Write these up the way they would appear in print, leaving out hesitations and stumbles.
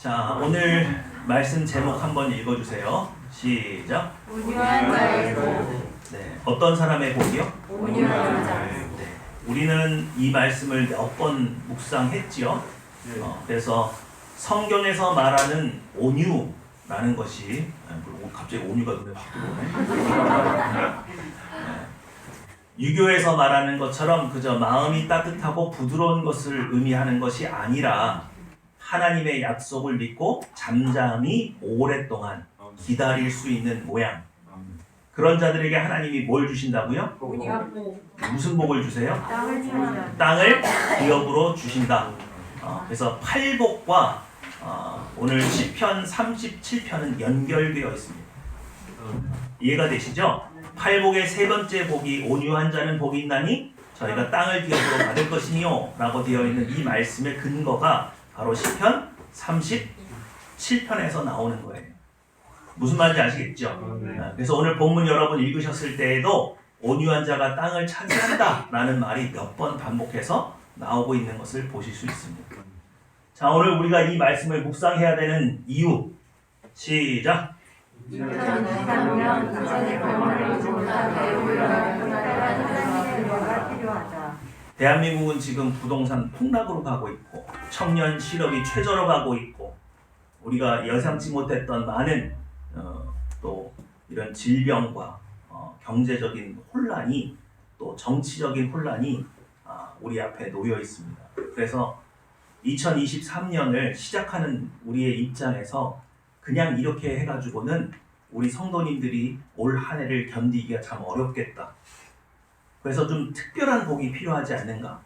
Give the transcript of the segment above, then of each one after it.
자, 오늘 말씀 제목 한번 읽어주세요. 시작. 온유한 자의 복. 네, 어떤 사람의 복이요? 온유한 자. 네, 우리는 이 말씀을 몇 번 묵상했지요. 그래서 성경에서 말하는 온유라는 것이 갑자기 온유가 눈에 확 들어오네. 유교에서 말하는 것처럼 그저 마음이 따뜻하고 부드러운 것을 의미하는 것이 아니라 하나님의 약속을 믿고 잠잠히 오랫동안 기다릴 수 있는 모양. 그런 자들에게 하나님이 뭘 주신다고요? 온유한 복. 무슨 복을 주세요? 땅을 주신다. 땅을 기업으로 주신다. 그래서 팔복과 오늘 시편 37편은 연결되어 있습니다. 이해가 되시죠? 팔복의 세 번째 복이 온유한 자는 복이 있나니 저희가 땅을 기업으로 받을 것이니요 라고 되어 있는 이 말씀의 근거가 바로 시편 37편에서 나오는 거예요. 무슨 말인지 아시겠죠? 그래서 오늘 본문 여러분 읽으셨을 때에도 온유한 자가 땅을 차지한다 라는 말이 몇 번 반복해서 나오고 있는 것을 보실 수 있습니다. 자, 오늘 우리가 이 말씀을 묵상해야 되는 이유. 시작. 대한민국은 지금 부동산 폭락으로 가고 있고 청년 실업이 최저로 가고 있고 우리가 예상치 못했던 많은 또 이런 질병과 경제적인 혼란이 또 정치적인 혼란이 우리 앞에 놓여 있습니다. 그래서 2023년을 시작하는 우리의 입장에서 그냥 이렇게 해가지고는 우리 성도님들이 올 한 해를 견디기가 참 어렵겠다. 그래서 좀 특별한 복이 필요하지 않는가.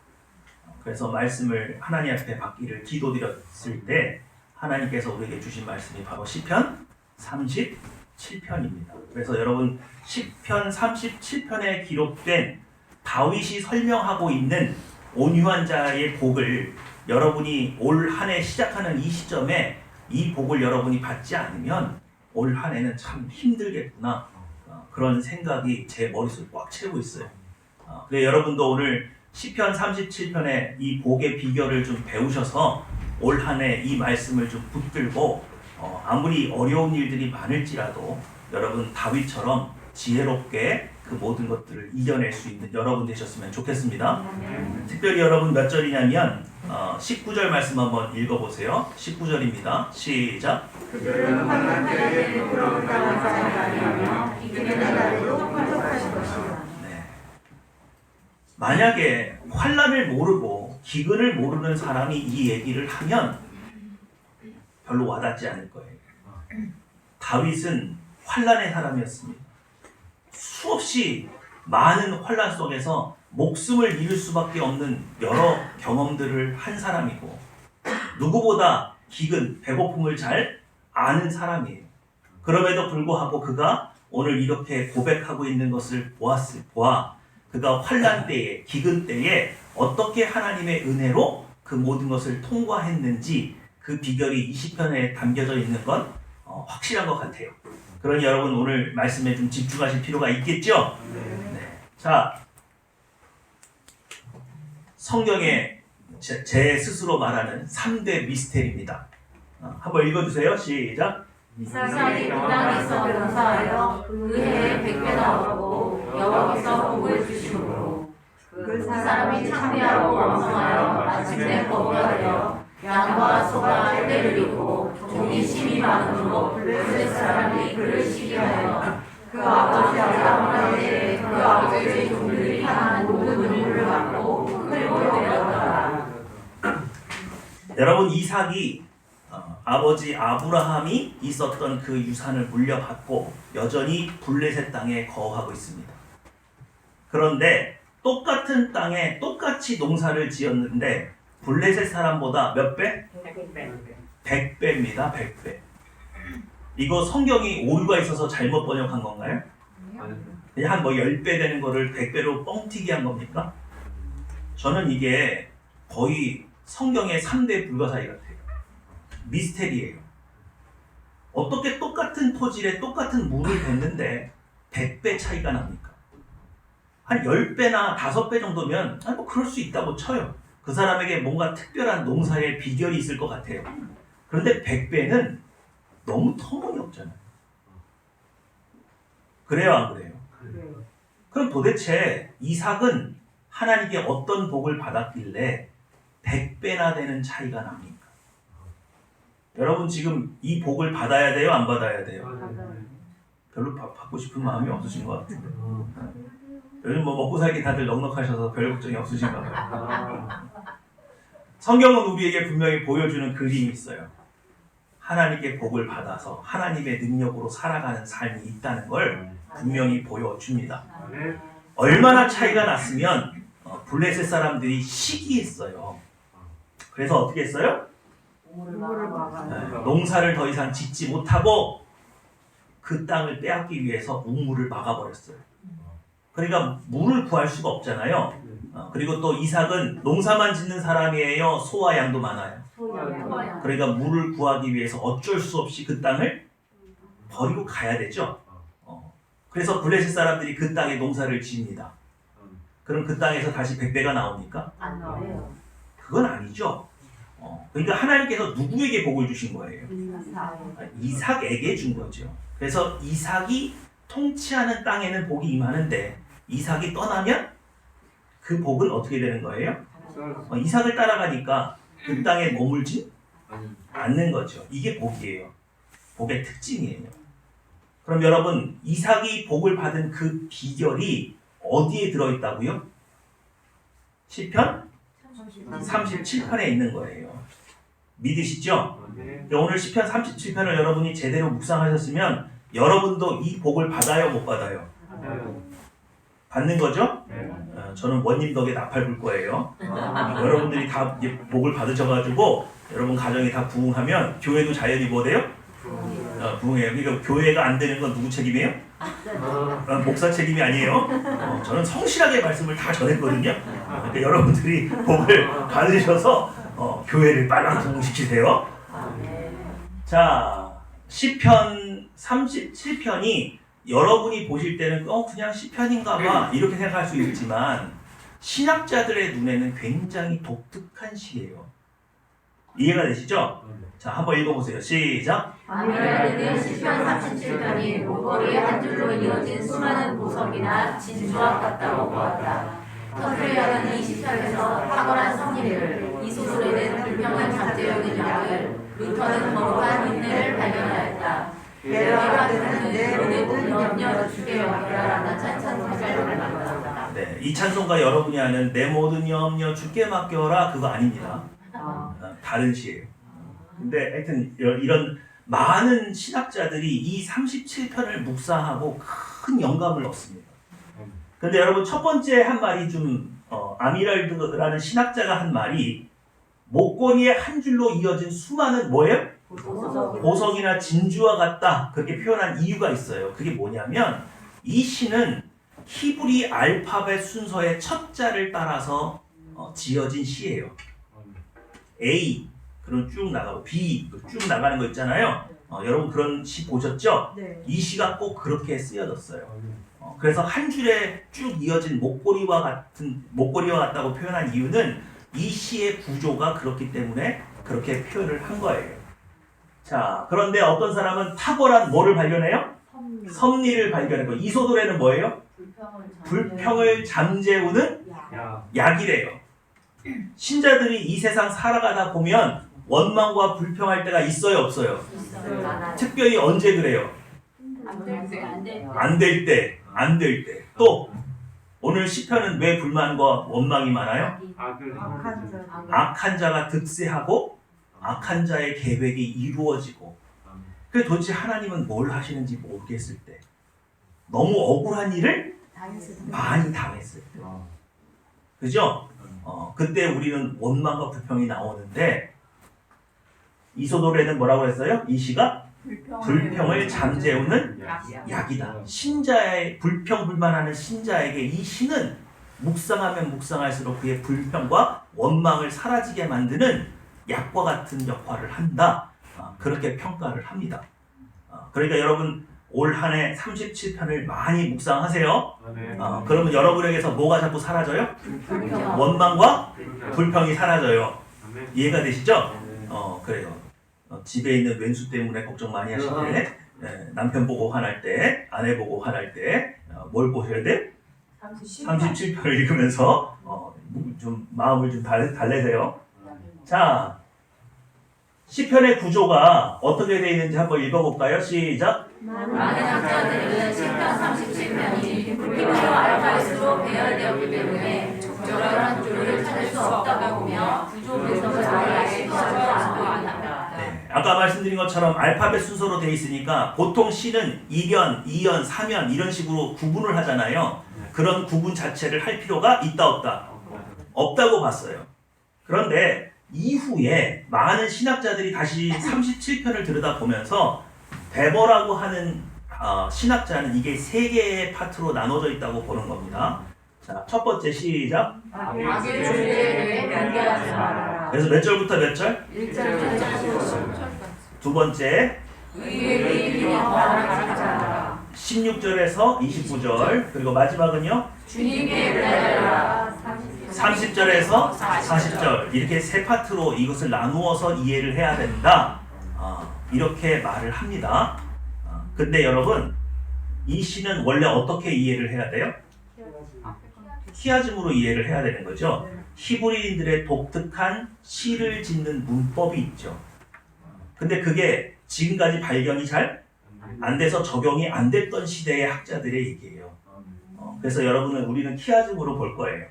그래서 말씀을 하나님 앞에 받기를 기도드렸을 때 하나님께서 우리에게 주신 말씀이 바로 시편 37편입니다. 그래서 여러분 시편 37편에 기록된 다윗이 설명하고 있는 온유한 자의 복을 여러분이 올 한 해 시작하는 이 시점에 이 복을 여러분이 받지 않으면 올 한 해는 참 힘들겠구나. 그런 생각이 제 머릿속을 꽉 채우고 있어요. 그래서 여러분도 오늘 시편 37편의 이 복의 비결을 좀 배우셔서 올 한 해 이 말씀을 좀 붙들고 아무리 어려운 일들이 많을지라도 여러분 다윗처럼 지혜롭게 그 모든 것들을 이겨낼 수 있는 여러분 되셨으면 좋겠습니다. 특별히 여러분 몇 절이냐면 19절 말씀 한번 읽어보세요. 19절입니다. 시작. 그들은 환난 때에 부끄러운 땅을 사랑하며 이기는 날에도 만족하실 것이다. 만약에 환난을 모르고 기근을 모르는 사람이 이 얘기를 하면 별로 와닿지 않을 거예요. 다윗은 환난의 사람이었습니다. 수없이 많은 환난 속에서 목숨을 잃을 수밖에 없는 여러 경험들을 한 사람이고 누구보다 기근, 배고픔을 잘 아는 사람이에요. 그럼에도 불구하고 그가 오늘 이렇게 고백하고 있는 것을 보아 그가 환난 때에, 기근 때에 어떻게 하나님의 은혜로 그 모든 것을 통과했는지 그 비결이 20편에 담겨져 있는 건 확실한 것 같아요. 그러니 여러분 오늘 말씀에 좀 집중하실 필요가 있겠죠? 네. 자, 성경에 제 스스로 말하는 3대 미스테리입니다. 한번 읽어주세요. 시작. 이삭이 그 땅에서 병사하여 그 해에 100배 나오고 여호와께서 복을 주심으로 그 사람이 창대하고 왕성하여 마침내 거부가 되어 양과 소가 때를 입고 종이 심이 많음으로 블레셋 사람이 그를 시기하여 그 아버지 아브라함에게 그 아버지의 종들이 한 모든 눈물을 받고 흘리고 내려오더라. 여러분 이삭이 아버지 아브라함이 있었던 그 유산을 물려받고 여전히 블레셋 땅에 거하고 있습니다. 그런데 똑같은 땅에 똑같이 농사를 지었는데 블레셋 사람보다 몇 배? 100배입니다. 100배. 이거 성경이 오류가 있어서 잘못 번역한 건가요? 그냥 한 10배 되는 거를 100배로 뻥튀기 한 겁니까? 저는 이게 거의 성경의 3대 불가사의 같아요. 미스테리예요. 어떻게 똑같은 토질에 똑같은 물을 뱉는데 100배 차이가 납니까? 한 10배나 5배 정도면 뭐 그럴 수 있다고 쳐요. 그 사람에게 뭔가 특별한 농사의 비결이 있을 것 같아요. 그런데 100배는 너무 터무니없잖아요. 그래요, 안 그래요? 그럼 도대체 이삭은 하나님께 어떤 복을 받았길래 100배나 되는 차이가 납니까? 여러분 지금 이 복을 받아야 돼요? 안 받아야 돼요? 별로 받고 싶은 마음이 없으신 것 같은데. 요즘 뭐 먹고 살기 다들 넉넉하셔서 별 걱정이 없으신가 봐요. 성경은 우리에게 분명히 보여주는 그림이 있어요. 하나님께 복을 받아서 하나님의 능력으로 살아가는 삶이 있다는 걸 분명히 보여줍니다. 얼마나 차이가 났으면 블레셋 사람들이 시기했어요. 그래서 어떻게 했어요? 농사를 더 이상 짓지 못하고 그 땅을 빼앗기 위해서 우물을 막아버렸어요. 그러니까 물을 구할 수가 없잖아요. 그리고 또 이삭은 농사만 짓는 사람이에요? 소와 양도 많아요? 그러니까 물을 구하기 위해서 어쩔 수 없이 그 땅을 버리고 가야 되죠. 그래서 블레셋 사람들이 그 땅에 농사를 지입니다. 그럼 그 땅에서 다시 100배가 나옵니까? 안 나와요. 그건 아니죠. 그러니까 하나님께서 누구에게 복을 주신 거예요? 이삭에게 준 거죠. 그래서 이삭이 통치하는 땅에는 복이 임하는데 이삭이 떠나면 그 복은 어떻게 되는 거예요? 이삭을 따라가니까 그 땅에 머물지 않는 거죠. 이게 복이에요. 복의 특징이에요. 그럼 여러분 이삭이 복을 받은 그 비결이 어디에 들어있다고요? 시편 37편에 있는 거예요. 믿으시죠? 오늘 시편 37편을 여러분이 제대로 묵상하셨으면 여러분도 이 복을 받아요, 못 받아요? 받는 거죠? 저는 원님 덕에 나팔 불 거예요. 여러분들이 다 복을 받으셔가지고 여러분 가정이 다 부흥하면 교회도 자연히 뭐 돼요? 부흥해요. 그러니까 교회가 안 되는 건 누구 책임이에요? 목사 책임이 아니에요. 저는 성실하게 말씀을 다 전했거든요. 그러니까 여러분들이 복을 받으셔서 교회를 빨랑 부흥시키세요. 자, 시편 37편이 여러분이 보실 때는 그냥 시편인가 봐 이렇게 생각할 수 있지만 신학자들의 눈에는 굉장히 독특한 시예요. 이해가 되시죠? 자, 한번 읽어보세요. 시작! 아미라는 시편 37편이 목걸이의 한 줄로 이어진 수많은 보석이나 진주와 같다고 보았다. 터트리아는 이 시편에서 탁월한 섭리를, 이소솔에는 불평을 잠재우는 약을, 루터는 거룩한 인내를 발견하였다. 베르아가는 내 모든 염려 주께 맡겨라라는 찬송가를 만들었다. 네, 이 찬송가 여러분이 아는 내 모든 염려 주께 맡겨라 그거 아닙니다. 다른 시예요. 근데 하여튼 이런 많은 신학자들이 이 37편을 묵상하고 큰 영감을 얻습니다. 근데 여러분 첫 번째 한 말이 좀 아미랄드라는 신학자가 한 말이 목걸이에 한 줄로 이어진 수많은 뭐예요? 보석이나 진주와 같다 그렇게 표현한 이유가 있어요. 그게 뭐냐면 이 시는 히브리 알파벳 순서의 첫 자를 따라서 지어진 시예요. A 그럼 쭉 나가고 B 쭉 나가는 거 있잖아요. 여러분 그런 시 보셨죠? 네. 이 시가 꼭 그렇게 쓰여졌어요. 그래서 한 줄에 쭉 이어진 목걸이와 같다고 표현한 이유는 이 시의 구조가 그렇기 때문에 그렇게 표현을 한 거예요. 자, 그런데 어떤 사람은 탁월한 뭐를 발견해요? 섭리를 발견했고 이소돌에는 뭐예요? 불평을 잠재우는 약이래요. 신자들이 이 세상 살아가다 보면 원망과 불평할 때가 있어요, 없어요? 특별히 언제 그래요? 안 될 때, 안 될 때. 또 오늘 시편은 왜 불만과 원망이 많아요? 악한 자가 득세하고 악한 자의 계획이 이루어지고. 그 도대체 하나님은 뭘 하시는지 모르겠을 때, 너무 억울한 일을 많이 당했을 때, 그죠? 그때 우리는 원망과 불평이 나오는데 이소돌에는 뭐라고 했어요? 이 시가 불평을 잠재우는 약이다. 신자의 불평불만하는 신자에게 이 시는 묵상하면 묵상할수록 그의 불평과 원망을 사라지게 만드는 약과 같은 역할을 한다. 그렇게 평가를 합니다. 그러니까 여러분 올 한 해 37편을 많이 묵상하세요. 그러면 여러분에게서 뭐가 자꾸 사라져요? 원망과 불평이 사라져요. 이해가 되시죠? 그래요. 집에 있는 왼수 때문에 걱정 많이 하실 때, 남편 보고 화날 때, 아내 보고 화날 때, 뭘 보셔야 돼? 37편을 읽으면서 좀 마음을 좀 달래세요. 자, 시편의 구조가 어떻게 되어 있는지 한번 읽어볼까요? 시작. 많은 학자들은 시편 37편이 불교로 알파벳으로 배열되었기 때문에 적절한 구조를 찾을 수 없다고 보며 구조 분석을 아예 시도하지 않고 있다. 네, 아까 말씀드린 것처럼 알파벳 순서로 되어 있으니까 보통 시는 1연, 2연, 3연 이런 식으로 구분을 하잖아요. 그런 구분 자체를 할 필요가 있다 없다? 없다고 봤어요. 그런데 이후에 많은 신학자들이 다시 37편을 들여다보면서 베버라고 하는 신학자는 이게 세 개의 파트로 나눠져 있다고 보는 겁니다. 자, 첫 번째 시작. 악의 존재를 변개하지 말아라. 그래서 몇 절부터 몇 절? 1절. 두 번째 의의 비밀이 말하지 않아라. 16절에서 29절. 그리고 마지막은요? 주님께 은혜라. 30절에서 40절. 이렇게 세 파트로 이것을 나누어서 이해를 해야 된다. 이렇게 말을 합니다. 근데 여러분, 이 시는 원래 어떻게 이해를 해야 돼요? 키아즘으로 이해를 해야 되는 거죠. 히브리인들의 독특한 시를 짓는 문법이 있죠. 근데 그게 지금까지 발견이 잘 안 돼서 적용이 안 됐던 시대의 학자들의 얘기예요. 그래서 우리는 키아즘으로 볼 거예요.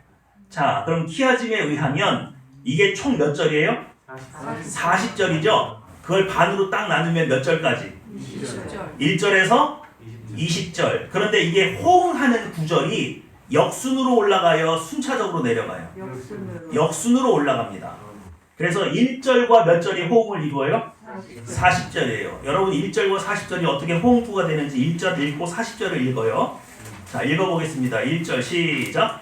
자, 그럼 키아즘에 의하면 이게 총 몇 절이에요? 40절이죠? 그걸 반으로 딱 나누면 몇 절까지? 20절. 1절에서 20절. 그런데 이게 호응하는 구절이 역순으로 올라가요? 순차적으로 내려가요? 역순으로 올라갑니다. 그래서 1절과 몇 절이 호응을 이루어요? 40절이에요. 여러분 1절과 40절이 어떻게 호응구가 되는지 1절 읽고 40절을 읽어요. 자, 읽어보겠습니다. 1절 시작.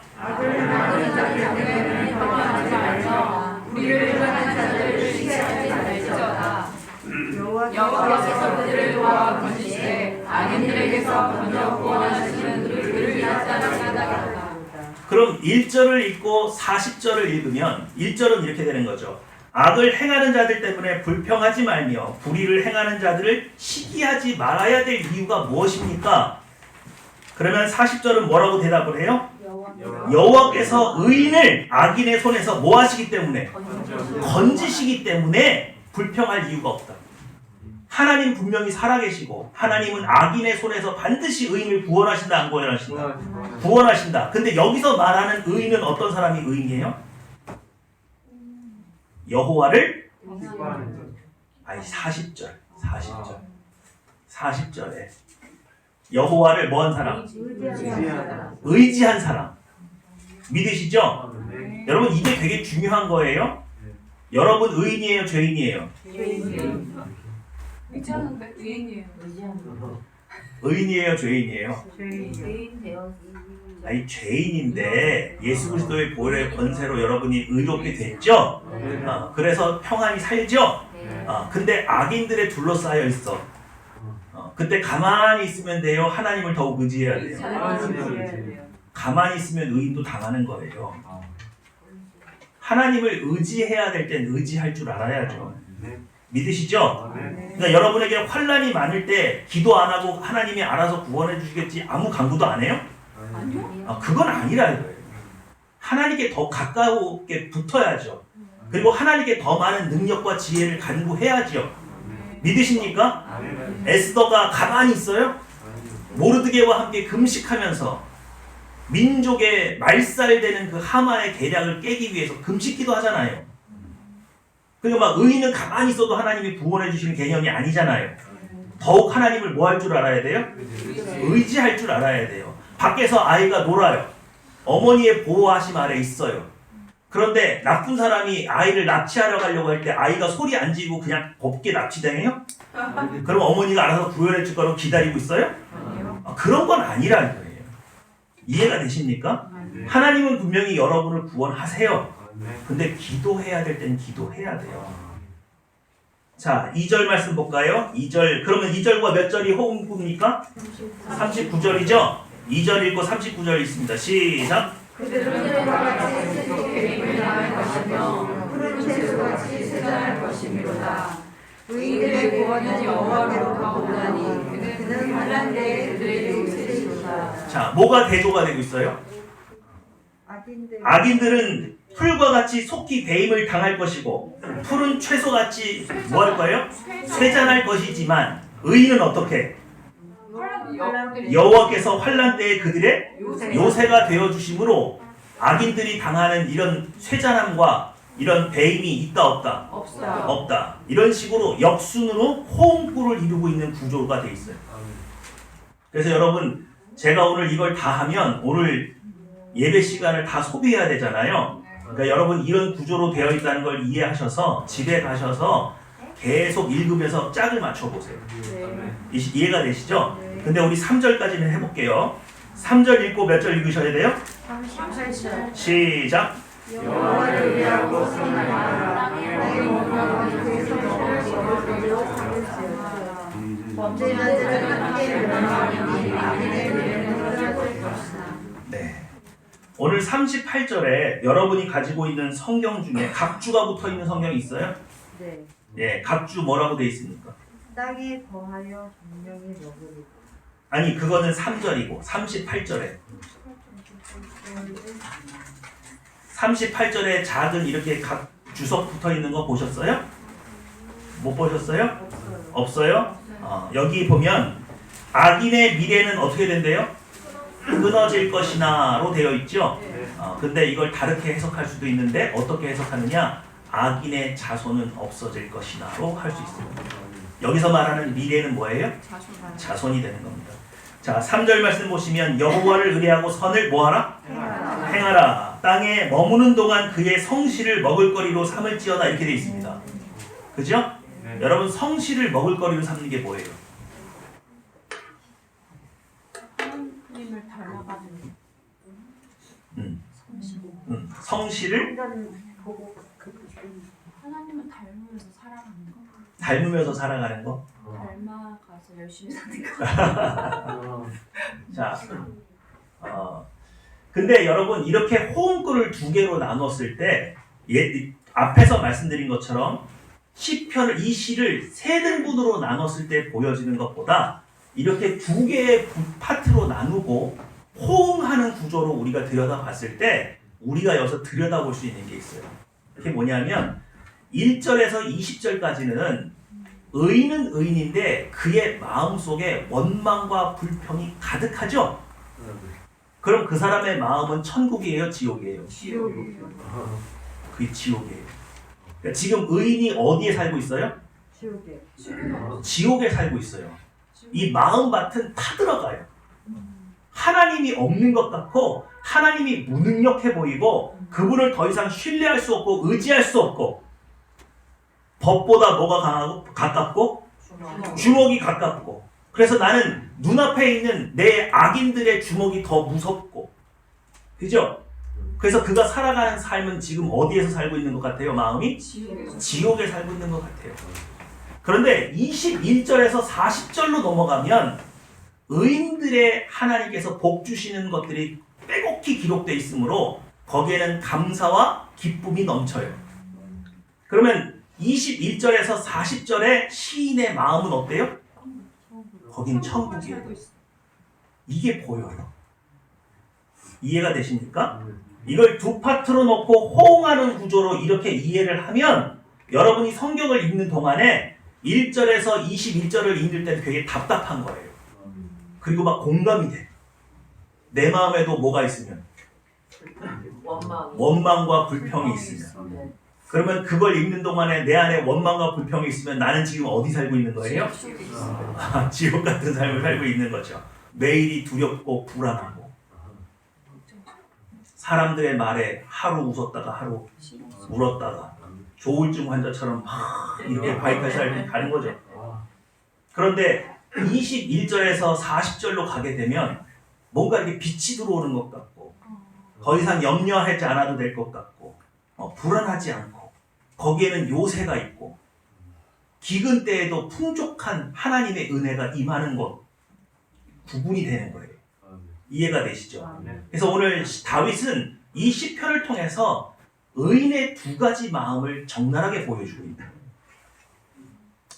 우리를 향한 자들을 시기하지 말지어다. 여호와께서 그들을 도와 건지시되 악인들에게서 건져 구원하시는 그를 위하다는 생각이다. 그럼 1절을 읽고 40절을 읽으면 1절은 이렇게 되는 거죠. 악을 행하는 자들 때문에 불평하지 말며 불의를 행하는 자들을 시기하지 말아야 될 이유가 무엇입니까? 그러면 40절은 뭐라고 대답을 해요? 여호와께서 의인을 악인의 손에서 뭐 하시기 때문에? 건지시기 때문에 불평할 이유가 없다. 하나님 분명히 살아계시고 하나님은 악인의 손에서 반드시 의인을 구원하신다, 안 구원하신다? 구원하신다. 근데 여기서 말하는 의인은 어떤 사람이 의인이에요? 여호와를 40절에 여호와를 뭐한 사람? 의지한 사람. 믿으시죠? 여러분 이게 되게 중요한 거예요. 여러분 의인이에요, 죄인이에요? 의지하는데 의인이에요. 의인이에요, 죄인이에요? 의인 되어. 아니 죄인인데 예수 그리스도의 보혈의 권세로 여러분이 의롭게 됐죠? 그래서 평안히 살죠? 근데 악인들에 둘러싸여 있어. 그때 가만히 있으면 돼요? 하나님을 더욱 의지해야 돼요? 가만히 있으면 의인도 당하는 거예요. 하나님을 의지해야 될 땐 의지할 줄 알아야죠. 믿으시죠? 그러니까 여러분에게 환난이 많을 때 기도 안 하고 하나님이 알아서 구원해 주시겠지 아무 간구도 안 해요? 그건 아니라 이거예요. 하나님께 더 가까우게 붙어야죠. 그리고 하나님께 더 많은 능력과 지혜를 간구해야죠. 믿으십니까? 에스더가 가만히 있어요? 모르드게와 함께 금식하면서 민족의 말살되는 그 하만의 계략을 깨기 위해서 금식기도 하잖아요. 그러니까 막 의인은 가만히 있어도 하나님이 구원해 주시는 개념이 아니잖아요. 더욱 하나님을 뭐 할 줄 알아야 돼요? 의지할 줄 알아야 돼요. 밖에서 아이가 놀아요. 어머니의 보호하심 아래 있어요. 그런데 나쁜 사람이 아이를 납치하러 가려고 할 때 아이가 소리 안 지르고 그냥 곱게 납치당해요? 그럼 어머니가 알아서 구현해 줄 거라고 기다리고 있어요? 그런 건 아니라는 거예요. 이해가 되십니까? 하나님은 분명히 여러분을 구원하세요. 근데 기도해야 될 땐 기도해야 돼요. 자, 2절 말씀 볼까요? 2절. 그러면 2절과 몇 절이 호응구입니까? 39절이죠? 2절 읽고 39절 있습니다. 시작. 그들은 같이 계획을 나갈 것이며 푸른 채소같이 세장할 것이미로다. 의인들의 구원은 여호와께로부터 오나니 그는 환난 때에 그들에게 의지시로다. 자, 뭐가 대조가 되고 있어요? 악인들은 풀과 같이 속히 배임을 당할 것이고 풀은 채소같이 뭐 할 거예요? 쇠잔할 것이지만 의인은 어떻게? 여호와께서 환난 때에 그들의 요새가 되어 주심으로 악인들이 당하는 이런 쇠잔함과 이런 배임이 있다 없다? 없어요. 없다. 이런 식으로 역순으로 호응구를 이루고 있는 구조가 돼 있어요. 그래서 여러분, 제가 오늘 이걸 다 하면 오늘 예배 시간을 다 소비해야 되잖아요. 그러니까 여러분 이런 구조로 되어 있다는 걸 이해하셔서 집에 가셔서 계속 읽으면서 짝을 맞춰보세요. 이해가 되시죠? 근데 우리 3절까지는 해볼게요. 3절 읽고 몇 절 읽으셔야 돼요? 38절. 시작! 여호와를 위하고 선하라. 땅의 모든 그에서 범죄한 자는 함께 멸망하니 악인의 미래는 쓰러질 것이다. 네. 오늘 38절에 여러분이 가지고 있는 성경 중에 각주가 붙어 있는 성경이 있어요? 네. 예, 각주 뭐라고 되어 있습니까? 땅에 거하여 분명히 먹으리고. 아니, 그거는 3절이고 38절에 38절에 작은 이렇게 각 주석 붙어 있는 거 보셨어요? 못 보셨어요? 없어요? 여기 보면 악인의 미래는 어떻게 된대요? 끊어질 것이나로 되어 있죠. 근데 이걸 다르게 해석할 수도 있는데 어떻게 해석하느냐? 악인의 자손은 없어질 것이나로 할 수 있습니다. 여기서 말하는 미래는 뭐예요? 자손이 되는 겁니다. 자, 3절 말씀 보시면 여호와를 의뢰하고 선을 뭐하라? 행하라. 땅에 머무는 동안 그의 성실을 먹을거리로 삼을지어다 이렇게 되어 있습니다. 그죠? 네. 여러분 성실을 먹을거리로 삼는 게 뭐예요? 하나님을 닮아가는 성실을 하나님을 닮으면서 살아가는 거. 닮으면서 살아가는 거. 닮아가서 열심히 사는 거. 자, 근데 여러분 이렇게 호응구를 두 개로 나눴을 때 앞에서 말씀드린 것처럼 시편을 이 시를 세 등분으로 나눴을 때 보여지는 것보다 이렇게 두 개의 파트로 나누고 호응하는 구조로 우리가 들여다봤을 때 우리가 여기서 들여다볼 수 있는 게 있어요. 그게 뭐냐면 1절에서 20절까지는 의인은 의인인데 그의 마음속에 원망과 불평이 가득하죠? 그럼 그 사람의 마음은 천국이에요? 지옥이에요? 지옥이요. 그게 지옥이에요. 그러니까 지금 의인이 어디에 살고 있어요? 지옥에. 지옥에 살고 있어요. 이 마음밭은 타들어가요. 하나님이 없는 것 같고 하나님이 무능력해 보이고 그분을 더 이상 신뢰할 수 없고 의지할 수 없고 법보다 뭐가 가깝고 주먹이 가깝고 그래서 나는 눈앞에 있는 내 악인들의 주먹이 더 무섭고 그죠? 그래서 그가 살아가는 삶은 지금 어디에서 살고 있는 것 같아요? 마음이? 지옥에 살고 있는 것 같아요. 그런데 21절에서 40절로 넘어가면 의인들의 하나님께서 복 주시는 것들이 빼곡히 기록되어 있으므로 거기에는 감사와 기쁨이 넘쳐요. 그러면 21절에서 40절의 시인의 마음은 어때요? 거긴 천국이에요. 이게 보여요. 이해가 되십니까? 이걸 두 파트로 놓고 호응하는 구조로 이렇게 이해를 하면 여러분이 성경을 읽는 동안에 1절에서 21절을 읽을 때는 되게 답답한 거예요. 그리고 막 공감이 돼. 내 마음에도 뭐가 있으면? 원망과 불평이 있으면. 그러면 그걸 읽는 동안에 내 안에 원망과 불평이 있으면 나는 지금 어디 살고 있는 거예요? 지옥 같은 삶을 살고 있는 거죠. 매일이 두렵고 불안하고 사람들의 말에 하루 웃었다가 하루 울었다가 조울증 환자처럼 막 이렇게 바이탈 삶이 가는 거죠. 그런데 21절에서 40절로 가게 되면 뭔가 이렇게 빛이 들어오는 것 같고 더 이상 염려하지 않아도 될 것 같고 불안하지 않고 거기에는 요새가 있고 기근 때에도 풍족한 하나님의 은혜가 임하는 것 구분이 되는 거예요. 이해가 되시죠? 그래서 오늘 다윗은 이 시편을 통해서 의인의 두 가지 마음을 적나라하게 보여주고 있다.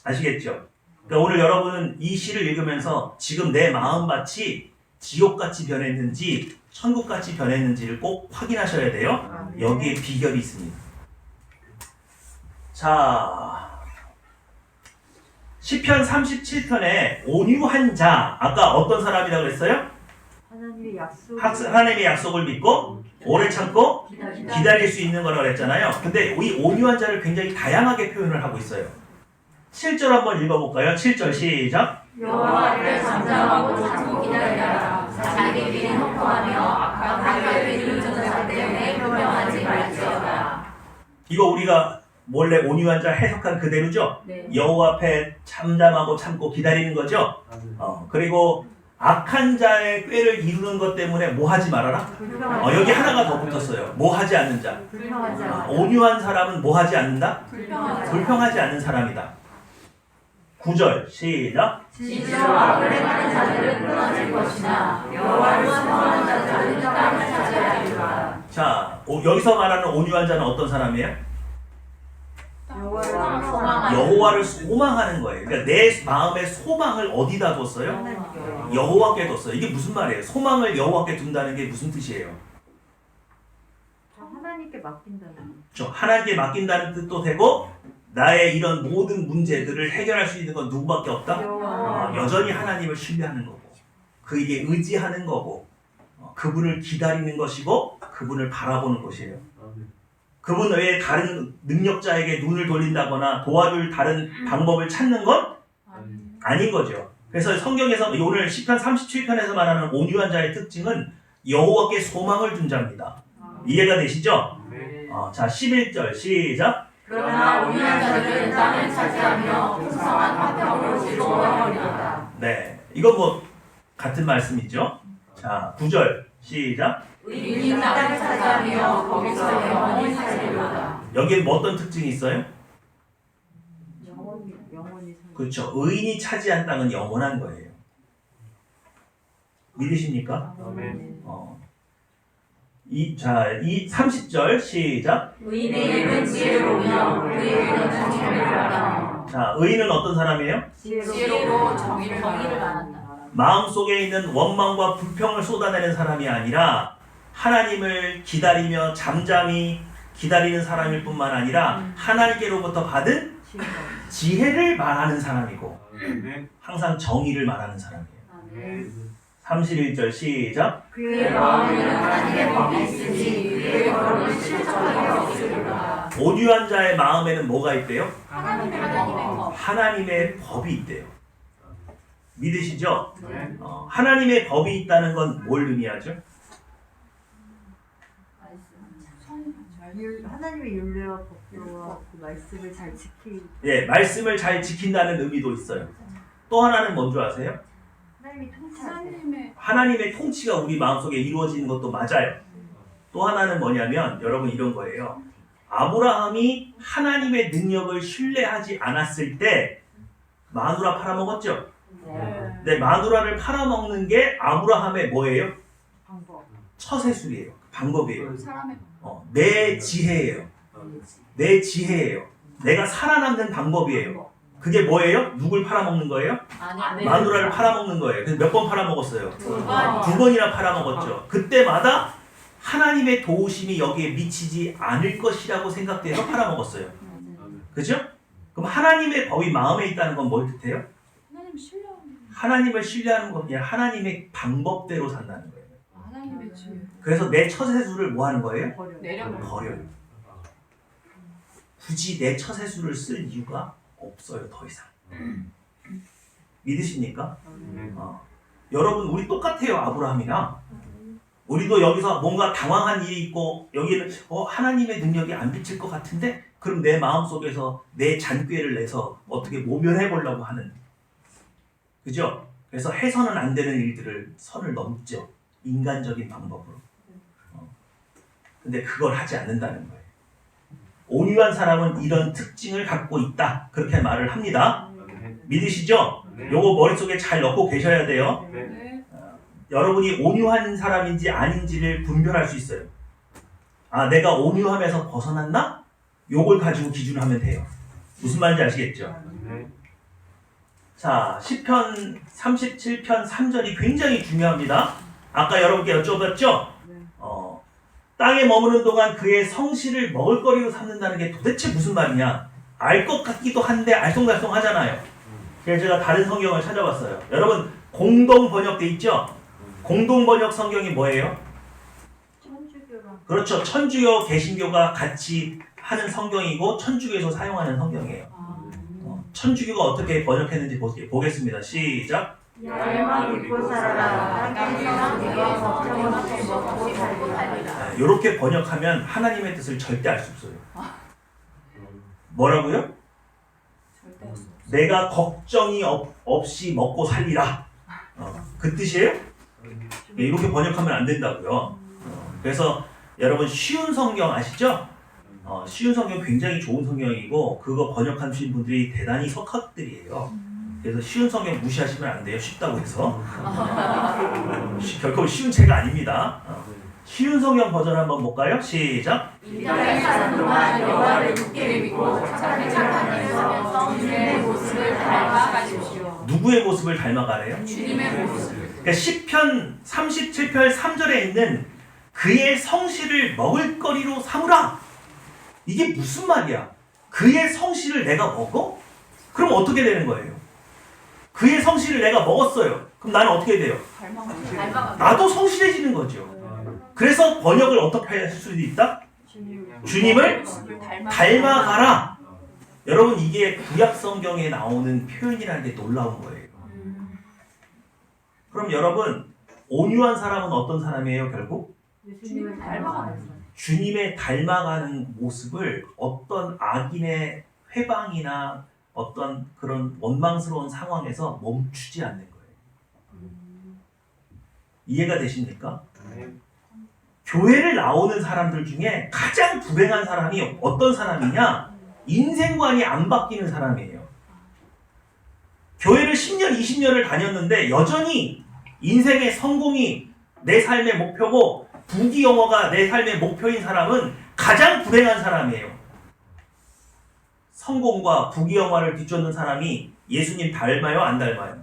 아시겠죠? 그러니까 오늘 여러분은 이 시를 읽으면서 지금 내 마음밭이 지옥같이 변했는지 천국같이 변했는지를 꼭 확인하셔야 돼요. 여기에 비결이 있습니다. 자, 시편 37편에 온유한 자, 아까 어떤 사람이라고 그랬어요? 하나님의 약속을 믿고 오래 참고 기다릴 수 있는 거라고 그랬잖아요. 근데 이 온유한 자를 굉장히 다양하게 표현을 하고 있어요. 7절 한번 읽어볼까요? 7절 시작. 여호와 앞에 잠잠하고 참고 기다리라. 자기 길은 혹독하며 악하게 이르는 자 때문에 변명하지 말지어다. 이거 우리가 원래 온유한 자 해석한 그대로죠? 네. 여호와 앞에 잠잠하고 참고 기다리는 거죠? 그리고 악한 자의 꾀를 이루는 것 때문에 뭐 하지 말아라? 여기 하나가 더 붙었어요. 뭐 하지 않는 자. 불평하지 않아. 온유한 사람은 뭐 하지 않는다? 불평하지 불평하지 않는 사람이다. 9절 시작. 진실로 악을 행하는 자들은 끊어질 것이나 여호와를 선호하는 자들은 땅을 차지하리라. 자, 여기서 말하는 온유한 자는 어떤 사람이에요? 여호와를 소망하는 거예요. 그러니까 내 마음의 소망을 어디다 뒀어요? 여호와께 뒀어요. 이게 무슨 말이에요? 소망을 여호와께 둔다는 게 무슨 뜻이에요? 하나님께 맡긴다는. 하나님께 맡긴다는 뜻도 되고 나의 이런 모든 문제들을 해결할 수 있는 건 누구밖에 없다? 여전히 하나님을 신뢰하는 거고 그에게 의지하는 거고 그분을 기다리는 것이고 그분을 바라보는 것이에요. 그분 외에 다른 능력자에게 눈을 돌린다거나 도와줄 다른 방법을 찾는 건 아닌 거죠. 그래서 성경에서 오늘 시편 37편에서 말하는 온유한 자의 특징은 여호와께 소망을 둔 자입니다. 이해가 되시죠? 자, 11절 시작. 그러나 온유한 자들은 땅을 차지하며 풍성한 화평으로 즐거워하리로다. 네, 이건 뭐 같은 말씀이죠. 자, 9절 시작. 의인은 땅을 차지하며 거기서 영원히 살리로다. 여기에 뭐 어떤 특징이 있어요? 영원히 그렇죠. 의인이 차지한 땅은 영원한 거예요. 믿으십니까? 이 30절 시작. 의인의 입은 지혜로우며 그의 귀는 정의를 말하며. 자, 의인은 어떤 사람이에요? 지혜로 정의를 말한다. 마음속에 있는 원망과 불평을 쏟아내는 사람이 아니라 하나님을 기다리며 잠잠히 기다리는 사람일 뿐만 아니라 하나님께로부터 받은 지혜를 말하는 사람이고 항상 정의를 말하는 사람이에요. 31절 시작. 그의 마음에는 하나님의 법이 있으니 그의 걸음은 실족함이 없으리로다. 온유한 자의 마음에는 뭐가 있대요? 하나님의 법. 하나님의 법이 있대요. 믿으시죠? 하나님의 법이 있다는 건 뭘 의미하죠? 하나님의 율례와 법도와 그 말씀을 잘 지키. 예, 말씀을 잘 지킨다는 의미도 있어요. 또 하나는 뭔지 아세요? 하나님이 통치하세요. 하나님의 통치가 우리 마음속에 이루어지는 것도 맞아요. 또 하나는 뭐냐면 여러분 이런 거예요. 아브라함이 하나님의 능력을 신뢰하지 않았을 때 마누라 팔아먹었죠? 근데 마누라를 팔아먹는 게 아브라함의 뭐예요? 방법. 처세술이에요. 방법이에요. 사람의 내 지혜예요. 내 지혜예요. 내가 살아남는 방법이에요. 그게 뭐예요? 누굴 팔아먹는 거예요? 마누라를 팔아먹는 거예요. 그래서 몇 번 팔아먹었어요? 두 번이나 팔아먹었죠. 그때마다 하나님의 도우심이 여기에 미치지 않을 것이라고 생각돼서 팔아먹었어요. 그죠? 그럼 하나님의 법이 마음에 있다는 건 뭘 뜻해요? 하나님을 신뢰하는 건 그냥 하나님의 방법대로 산다는 거예요. 하나님의 지혜. 그래서 내 처세술을 뭐 하는 거예요? 버려. 버려요. 굳이 내 처세술을 쓸 이유가 없어요. 더 이상. 믿으십니까? 여러분 우리 똑같아요. 아브라함이랑. 우리도 여기서 뭔가 당황한 일이 있고 여기는 하나님의 능력이 안 비칠 것 같은데 그럼 내 마음속에서 내 잔꾀를 내서 어떻게 모면해 보려고 하는, 그죠? 그래서 해서는 안 되는 일들을 선을 넘죠. 인간적인 방법으로. 근데 그걸 하지 않는다는 거예요. 온유한 사람은 이런 특징을 갖고 있다. 그렇게 말을 합니다. 믿으시죠? 요거 머릿속에 잘 넣고 계셔야 돼요. 여러분이 온유한 사람인지 아닌지를 분별할 수 있어요. 아, 내가 온유함에서 벗어났나? 요걸 가지고 기준을 하면 돼요. 무슨 말인지 아시겠죠? 자, 시편 37편 3절이 굉장히 중요합니다. 아까 여러분께 여쭤봤죠? 땅에 머무는 동안 그의 성실을 먹을거리로 삼는다는 게 도대체 무슨 말이냐? 알 것 같기도 한데 알쏭달쏭 하잖아요. 그래서 제가 다른 성경을 찾아봤어요. 여러분, 공동 번역돼 있죠? 공동 번역 성경이 뭐예요? 천주교랑 그렇죠. 천주교, 개신교가 같이 하는 성경이고 천주교에서 사용하는 성경이에요. 천주교가 어떻게 번역했는지 보겠습니다. 시작. 열망 믿고 살아라. 땅에서 네가 걱정 없이 먹고 살리라. 이렇게 번역하면 하나님의 뜻을 절대 알 수 없어요. 뭐라고요? 절대 할 수 없어. 내가 걱정이 없이 먹고 살리라. 그 뜻이에요? 이렇게 번역하면 안 된다고요. 그래서 여러분 쉬운 성경 아시죠? 쉬운 성경 굉장히 좋은 성경이고 그거 번역하신 분들이 대단히 석학들이에요. 그래서 쉬운 성경 무시하시면 안 돼요. 쉽다고 해서. 결코 쉬운 책가 아닙니다. 쉬운 성경 버전 한번 볼까요? 시작. 이 땅에 사는 동안 여호와를 굳게 믿고 착하게 살면서 주님의 모습을 닮아가십시오. 누구의 모습을 닮아가래요? 주님의 모습. 그러니까 시편 37편 3절에 있는 그의 성실을 먹을거리로 삼으라. 이게 무슨 말이야? 그의 성실을 내가 먹어? 그럼 어떻게 되는 거예요? 그의 성실을 내가 먹었어요. 그럼 나는 어떻게 돼요? 닮아가. 나도 성실해지는 거죠. 그래서 번역을 어떻게 할 수도 있다? 주님을 닮아가라. 여러분, 이게 구약 성경에 나오는 표현이라는 게 놀라운 거예요. 그럼 여러분, 온유한 사람은 어떤 사람이에요, 결국? 주님을 닮아가는 사람. 주님의 닮아가는 모습을 어떤 악인의 회방이나 어떤 그런 원망스러운 상황에서 멈추지 않는 거예요. 이해가 되십니까? 교회를 나오는 사람들 중에 가장 불행한 사람이 어떤 사람이냐? 인생관이 안 바뀌는 사람이에요. 교회를 10년, 20년을 다녔는데 여전히 인생의 성공이 내 삶의 목표고 부귀영화가 내 삶의 목표인 사람은 가장 불행한 사람이에요. 성공과 부귀영화를 뒤쫓는 사람이 예수님 닮아요? 안 닮아요?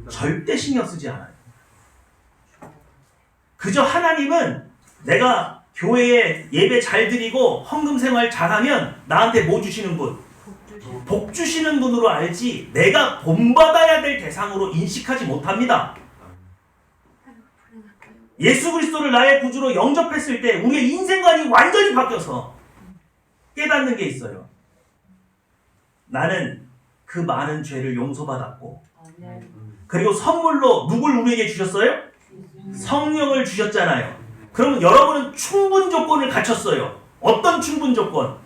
절대 신경 쓰지 않아요. 그저 하나님은 내가 교회에 예배 잘 드리고 헌금 생활 잘하면 나한테 뭐 주시는 분? 복 주시는 분으로 알지 내가 본받아야 될 대상으로 인식하지 못합니다. 예수 그리스도를 나의 구주로 영접했을 때 우리의 인생관이 완전히 바뀌어서 깨닫는 게 있어요. 나는 그 많은 죄를 용서받았고 그리고 선물로 누굴 우리에게 주셨어요? 성령을 주셨잖아요. 그러면 여러분은 충분 조건을 갖췄어요. 어떤 충분 조건?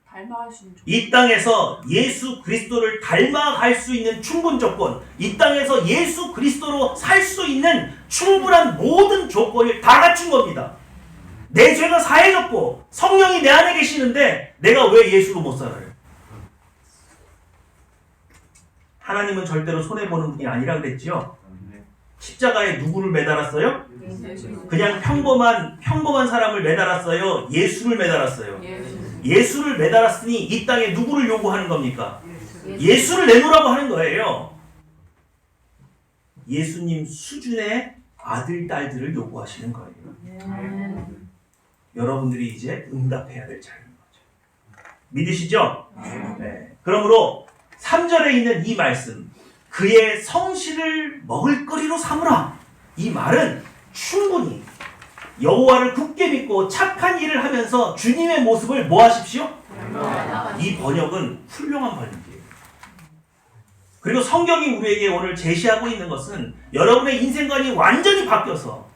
닮아갈 수 있는 이 땅에서 예수 그리스도를 닮아갈 수 있는 충분 조건, 이 땅에서 예수 그리스도로 살 수 있는 충분한 모든 조건을 다 갖춘 겁니다. 내 죄가 사해졌고 성령이 내 안에 계시는데 내가 왜 예수로 못 살아요? 하나님은 절대로 손해보는 분이 아니라 그랬지요. 십자가에 누구를 매달았어요? 그냥 평범한 사람을 매달았어요? 예수를 매달았어요? 예수를 매달았으니 이 땅에 누구를 요구하는 겁니까? 예수를 내놓으라고 하는 거예요. 예수님 수준의 아들, 딸들을 요구하시는 거예요. 여러분들이 이제 응답해야 될 차이인 거죠. 믿으시죠? 네. 그러므로 3절에 있는 이 말씀, 그의 성실을 먹을거리로 삼으라. 이 말은 충분히 여호와를 굳게 믿고 착한 일을 하면서 주님의 모습을 뭐 하십시오? 이 번역은 훌륭한 번역이에요. 그리고 성경이 우리에게 오늘 제시하고 있는 것은 여러분의 인생관이 완전히 바뀌어서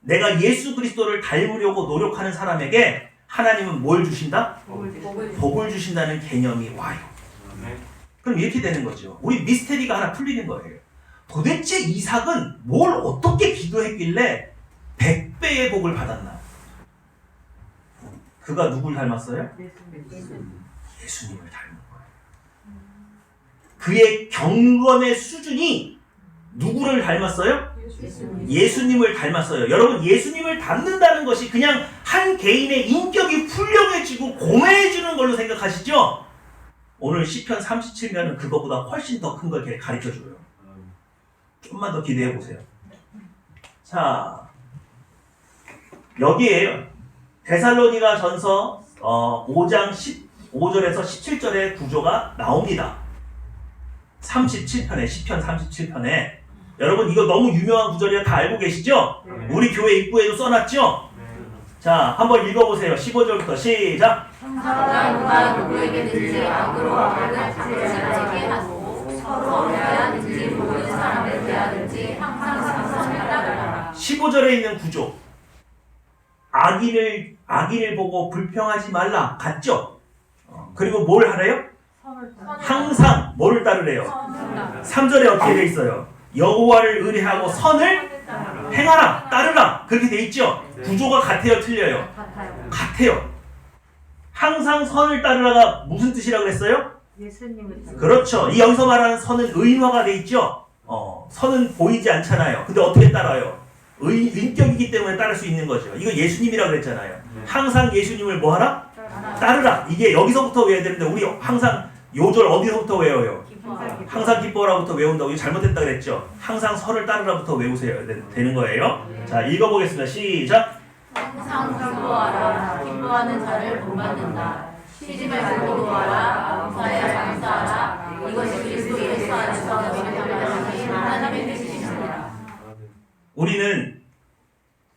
내가 예수 그리스도를 닮으려고 노력하는 사람에게 하나님은 뭘 주신다? 복을 주신다는 개념이 와요. 그럼 이렇게 되는 거죠. 우리 미스테리가 하나 풀리는 거예요. 도대체 이삭은 뭘 어떻게 기도했길래 100배의 복을 받았나? 그가 누굴 닮았어요? 예수님을 닮은 거예요. 그의 경건의 수준이 누구를 닮았어요? 예수님을 닮았어요. 여러분, 예수님을 닮는다는 것이 그냥 한 개인의 인격이 훌륭해지고 고매해지는 걸로 생각하시죠? 오늘 시편 37면은 그거보다 훨씬 더 큰 걸 가르쳐줘요. 좀만 더 기대해 보세요. 자, 여기에요. 데살로니가 전서 5장 15절에서 17절의 구조가 나옵니다. 37편에, 시편 37편에. 여러분 이거 너무 유명한 구절이라 다 알고 계시죠? 우리 교회 입구에도 써놨죠? 자, 한번 읽어보세요. 15절부터 시작! 항상 누가 누구에게든지 악으로 악을 갚지 하고 서로 대하든지 모든 사람을 대하든지 항상 선을 따르라. 15절에 있는 구조. 악인을 보고 불평하지 말라. 같죠? 그리고 뭘 하래요? 항상 뭐를 따르래요? 3절에 어떻게 돼 있어요? 여호와를 의뢰하고 선을 행하라, 따르라. 그렇게 돼 있죠? 구조가 같아요, 틀려요? 같아요. 항상 선을 따르라가 무슨 뜻이라고 그랬어요? 예수님을 따르라. 그렇죠. 이 여기서 말하는 선은 의인화가 돼 있죠? 선은 보이지 않잖아요. 근데 어떻게 따라요? 인격이기 때문에 따를 수 있는 거죠. 이거 예수님이라고 그랬잖아요. 항상 예수님을 뭐 하라? 따르라. 이게 여기서부터 외워야 되는데 우리 항상 요절 어디서부터 외워요? 항상 기뻐라부터 외운다고. 이거 잘못했다 그랬죠? 항상 선을 따르라부터 외우세요. 되는 거예요. 자, 읽어보겠습니다. 시작! 항상 기뻐하라. 기뻐하는 자를 본받는다. 쉬지 말고 기도하라. 감사에 감사하라. 이것이 그리스도 예수 안에서 너희를 하신 하나님의 뜻이십니다. 우리는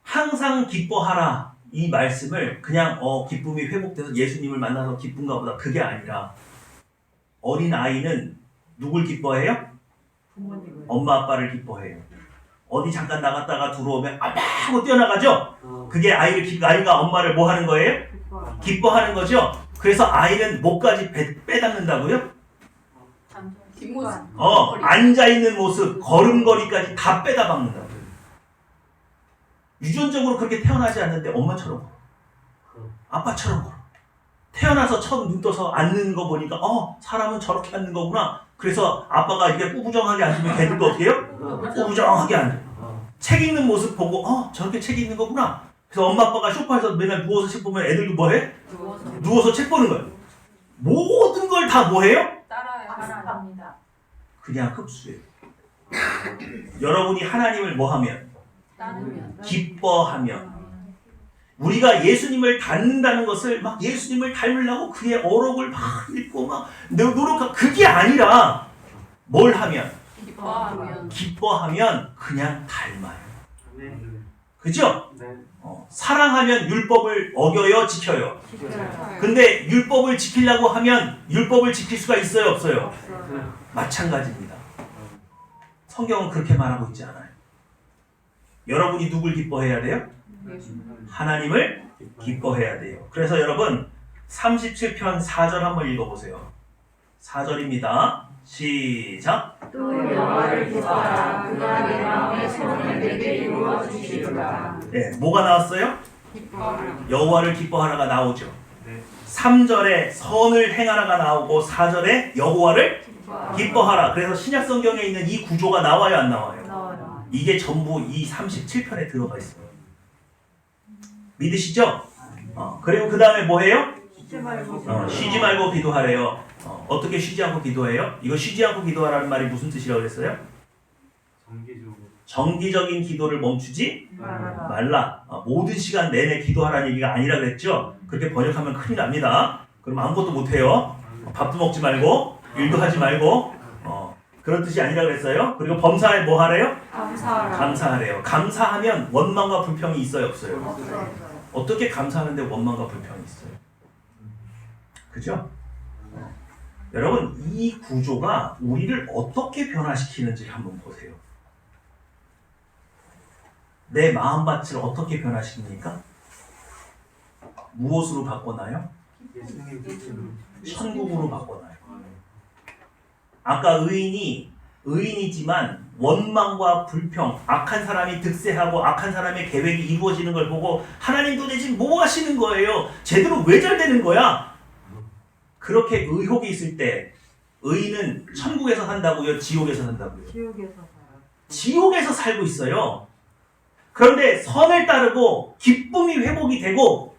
항상 기뻐하라 이 말씀을 그냥 기쁨이 회복돼서 예수님을 만나서 기쁜가 보다, 그게 아니라 어린 아이는 누굴 기뻐해요? 부모님을. 엄마 아빠를 기뻐해요. 어디 잠깐 나갔다가 들어오면 아빠 하고 뛰어나가죠? 그게 아이가 엄마를 뭐 하는 거예요? 기뻐하는 거죠? 그래서 아이는 목까지 빼닫는다고요? 뒷모습. 앉아있는 모습, 걸음걸이까지 다 빼다 박는다고요. 유전적으로 그렇게 태어나지 않는데 엄마처럼 걸어. 아빠처럼 걸어. 태어나서 처음 눈 떠서 앉는 거 보니까 사람은 저렇게 앉는 거구나. 그래서 아빠가 이렇게 꾸부정하게 앉으면 걔들도 어떻게 해요? 꾸부정하게 앉아. 책 읽는 모습 보고 저렇게 책 읽는 거구나. 그래서 엄마 아빠가 소파에서 맨날 누워서 책 보면 애들도 뭐 해? 누워서 책 보는 거예요. 모든 걸 다 뭐 해요? 따라합니다. 그냥 흡수해요. 여러분이 하나님을 뭐 하면? 따르면. 기뻐하면. 우리가 예수님을 닮는다는 것을 막 예수님을 닮으려고 그의 어록을 막 읽고 막 노력하고, 그게 아니라 뭘 하면? 기뻐하면 그냥 닮아요. 그죠? 사랑하면 율법을 어겨요, 지켜요? 근데 율법을 지키려고 하면 율법을 지킬 수가 있어요, 없어요? 마찬가지입니다. 성경은 그렇게 말하고 있지 않아요. 여러분이 누굴 기뻐해야 돼요? 하나님을 기뻐해야 돼요. 그래서 여러분 37편 4절 한번 읽어보세요. 4절입니다. 시작! 또 여호와를 기뻐하라. 그가 내 마음의 소원을 내게 이루어 주시리로다. 네, 뭐가 나왔어요? 여호와를 기뻐하라가 나오죠. 3절에 선을 행하라가 나오고 4절에 여호와를 기뻐하라. 그래서 신약 성경에 있는 이 구조가 나와요, 안 나와요? 나와요. 이게 전부 이 37편에 들어가 있어요. 믿으시죠? 그리고 그 다음에 뭐 해요? 쉬지 말고 기도하래요. 어떻게 쉬지 않고 기도해요? 이거 쉬지 않고 기도하라는 말이 무슨 뜻이라고 그랬어요? 정기적인 기도를 멈추지 말라. 모든 시간 내내 기도하라는 얘기가 아니라 그랬죠? 그렇게 번역하면 큰일 납니다. 그럼 아무것도 못해요. 밥도 먹지 말고 일도 하지 말고 그런 뜻이 아니라 그랬어요. 그리고 범사에 뭐 하래요? 감사하래요. 감사하면 원망과 불평이 있어요, 없어요? 어떻게 감사하는데 원망과 불평이 있어요? 그죠? 여러분, 이 구조가 우리를 어떻게 변화시키는지 한번 보세요. 내 마음밭을 어떻게 변화시킵니까? 무엇으로 바꿔놔요? 천국으로 바꿔놔요. 아까 의인이지만 원망과 불평, 악한 사람이 득세하고 악한 사람의 계획이 이루어지는 걸 보고 하나님 도대체 뭐 하시는 거예요? 제대로 왜 잘 되는 거야? 그렇게 의혹이 있을 때 의인은 천국에서 산다고요? 지옥에서 산다고요? 지옥에서 살아요. 지옥에서 살고 있어요. 그런데 선을 따르고 기쁨이 회복이 되고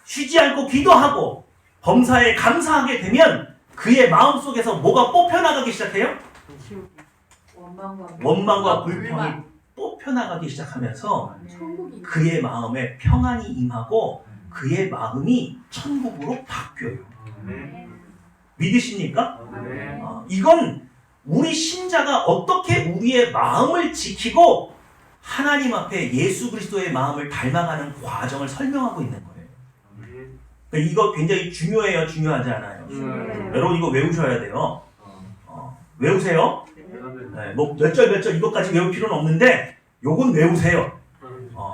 쉬지 않고 기도하고 범사에 감사하게 되면 그의 마음속에서 뭐가 뽑혀나가기 시작해요? 원망과 불평이 뽑혀나가기 시작하면서 천국이 그의 마음에 평안이 임하고 그의 마음이 천국으로 바뀌어요. 믿으십니까? 이건 우리 신자가 어떻게 우리의 마음을 지키고 하나님 앞에 예수 그리스도의 마음을 닮아가는 과정을 설명하고 있는 거예요. 그러니까 이거 굉장히 중요해요, 중요하지 않아요? 여러분 이거 외우셔야 돼요. 외우세요. 네, 뭐 몇 절 몇 절 이것까지 외울 필요는 없는데 요건 외우세요.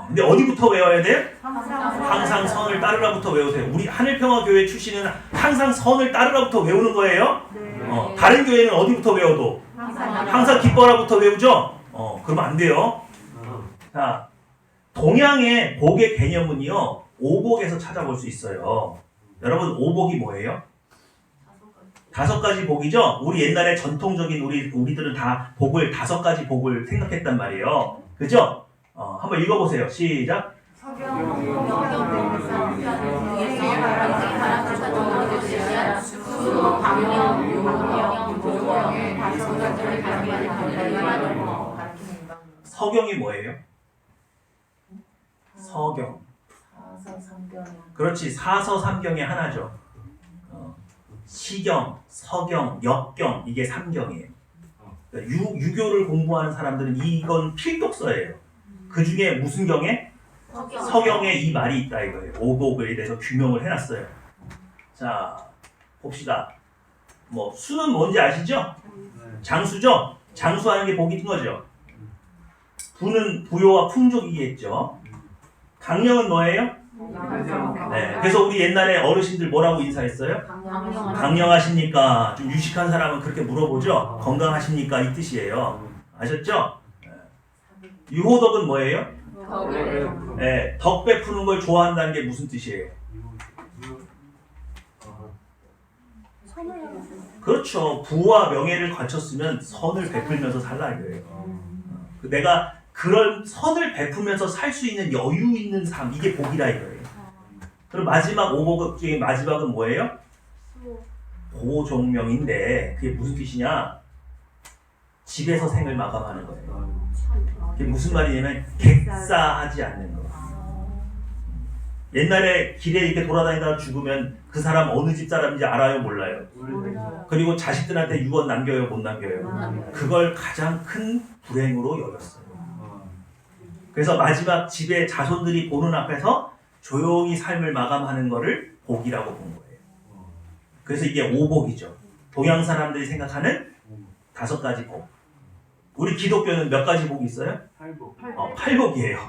근데 어디부터 외워야 돼요? 항상 선을 따르라부터 외우세요. 우리 하늘평화교회 출신은 항상 선을 따르라부터 외우는 거예요. 다른 교회는 어디부터 외워도 항상 기뻐라부터 외우죠. 그러면 안 돼요. 자, 동양의 복의 개념은요, 오복에서 찾아볼 수 있어요. 여러분, 오복이 뭐예요? 5가지 복이죠? 우리 옛날에 전통적인 우리들은 다 복을 5가지 복을 생각했단 말이에요. 그죠? 한번 읽어보세요. 시작. 서경이 뭐예요? 서경. 그렇지. 사서삼경의 하나죠. 시경, 서경, 역경 이게 삼경이에요. 그러니까 유교를 공부하는 사람들은 이건 필독서예요. 그 중에 무슨 경에? 서경에 이 말이 있다 이거예요. 오복에 대해서 규명을 해놨어요. 자, 봅시다. 뭐 수는 뭔지 아시죠? 장수죠? 장수하는 게 복인 거죠. 부는 부요와 풍족이겠죠. 강령은 뭐예요? 네, 그래서 우리 옛날에 어르신들 뭐라고 인사했어요? 강령하십니까? 좀 유식한 사람은 그렇게 물어보죠. 건강하십니까? 이 뜻이에요. 아셨죠? 유호덕은 뭐예요? 네, 덕 베푸는 걸 좋아한다는 게 무슨 뜻이에요? 그렇죠. 부와 명예를 갖췄으면 선을 베풀면서 살라 이거예요. 내가 그런 선을 베풀면서 살 수 있는 여유 있는 삶, 이게 복이라 이거예요. 그럼 마지막 오복 중에 마지막은 뭐예요? 고종명인데 그게 무슨 뜻이냐? 집에서 생을 마감하는 거예요. 그게 무슨 말이냐면 객사하지 않는 거. 옛날에 길에 이렇게 돌아다니다가 죽으면 그 사람 어느 집 사람인지 알아요, 몰라요? 그리고 자식들한테 유언 남겨요, 못 남겨요? 그걸 가장 큰 불행으로 여겼어요. 그래서 마지막 집에 자손들이 보는 앞에서 조용히 삶을 마감하는 거를 복이라고 본 거예요. 그래서 이게 오복이죠. 동양 사람들이 생각하는 5가지 복. 우리 기독교는 몇 가지 복이 있어요? 8복이에요.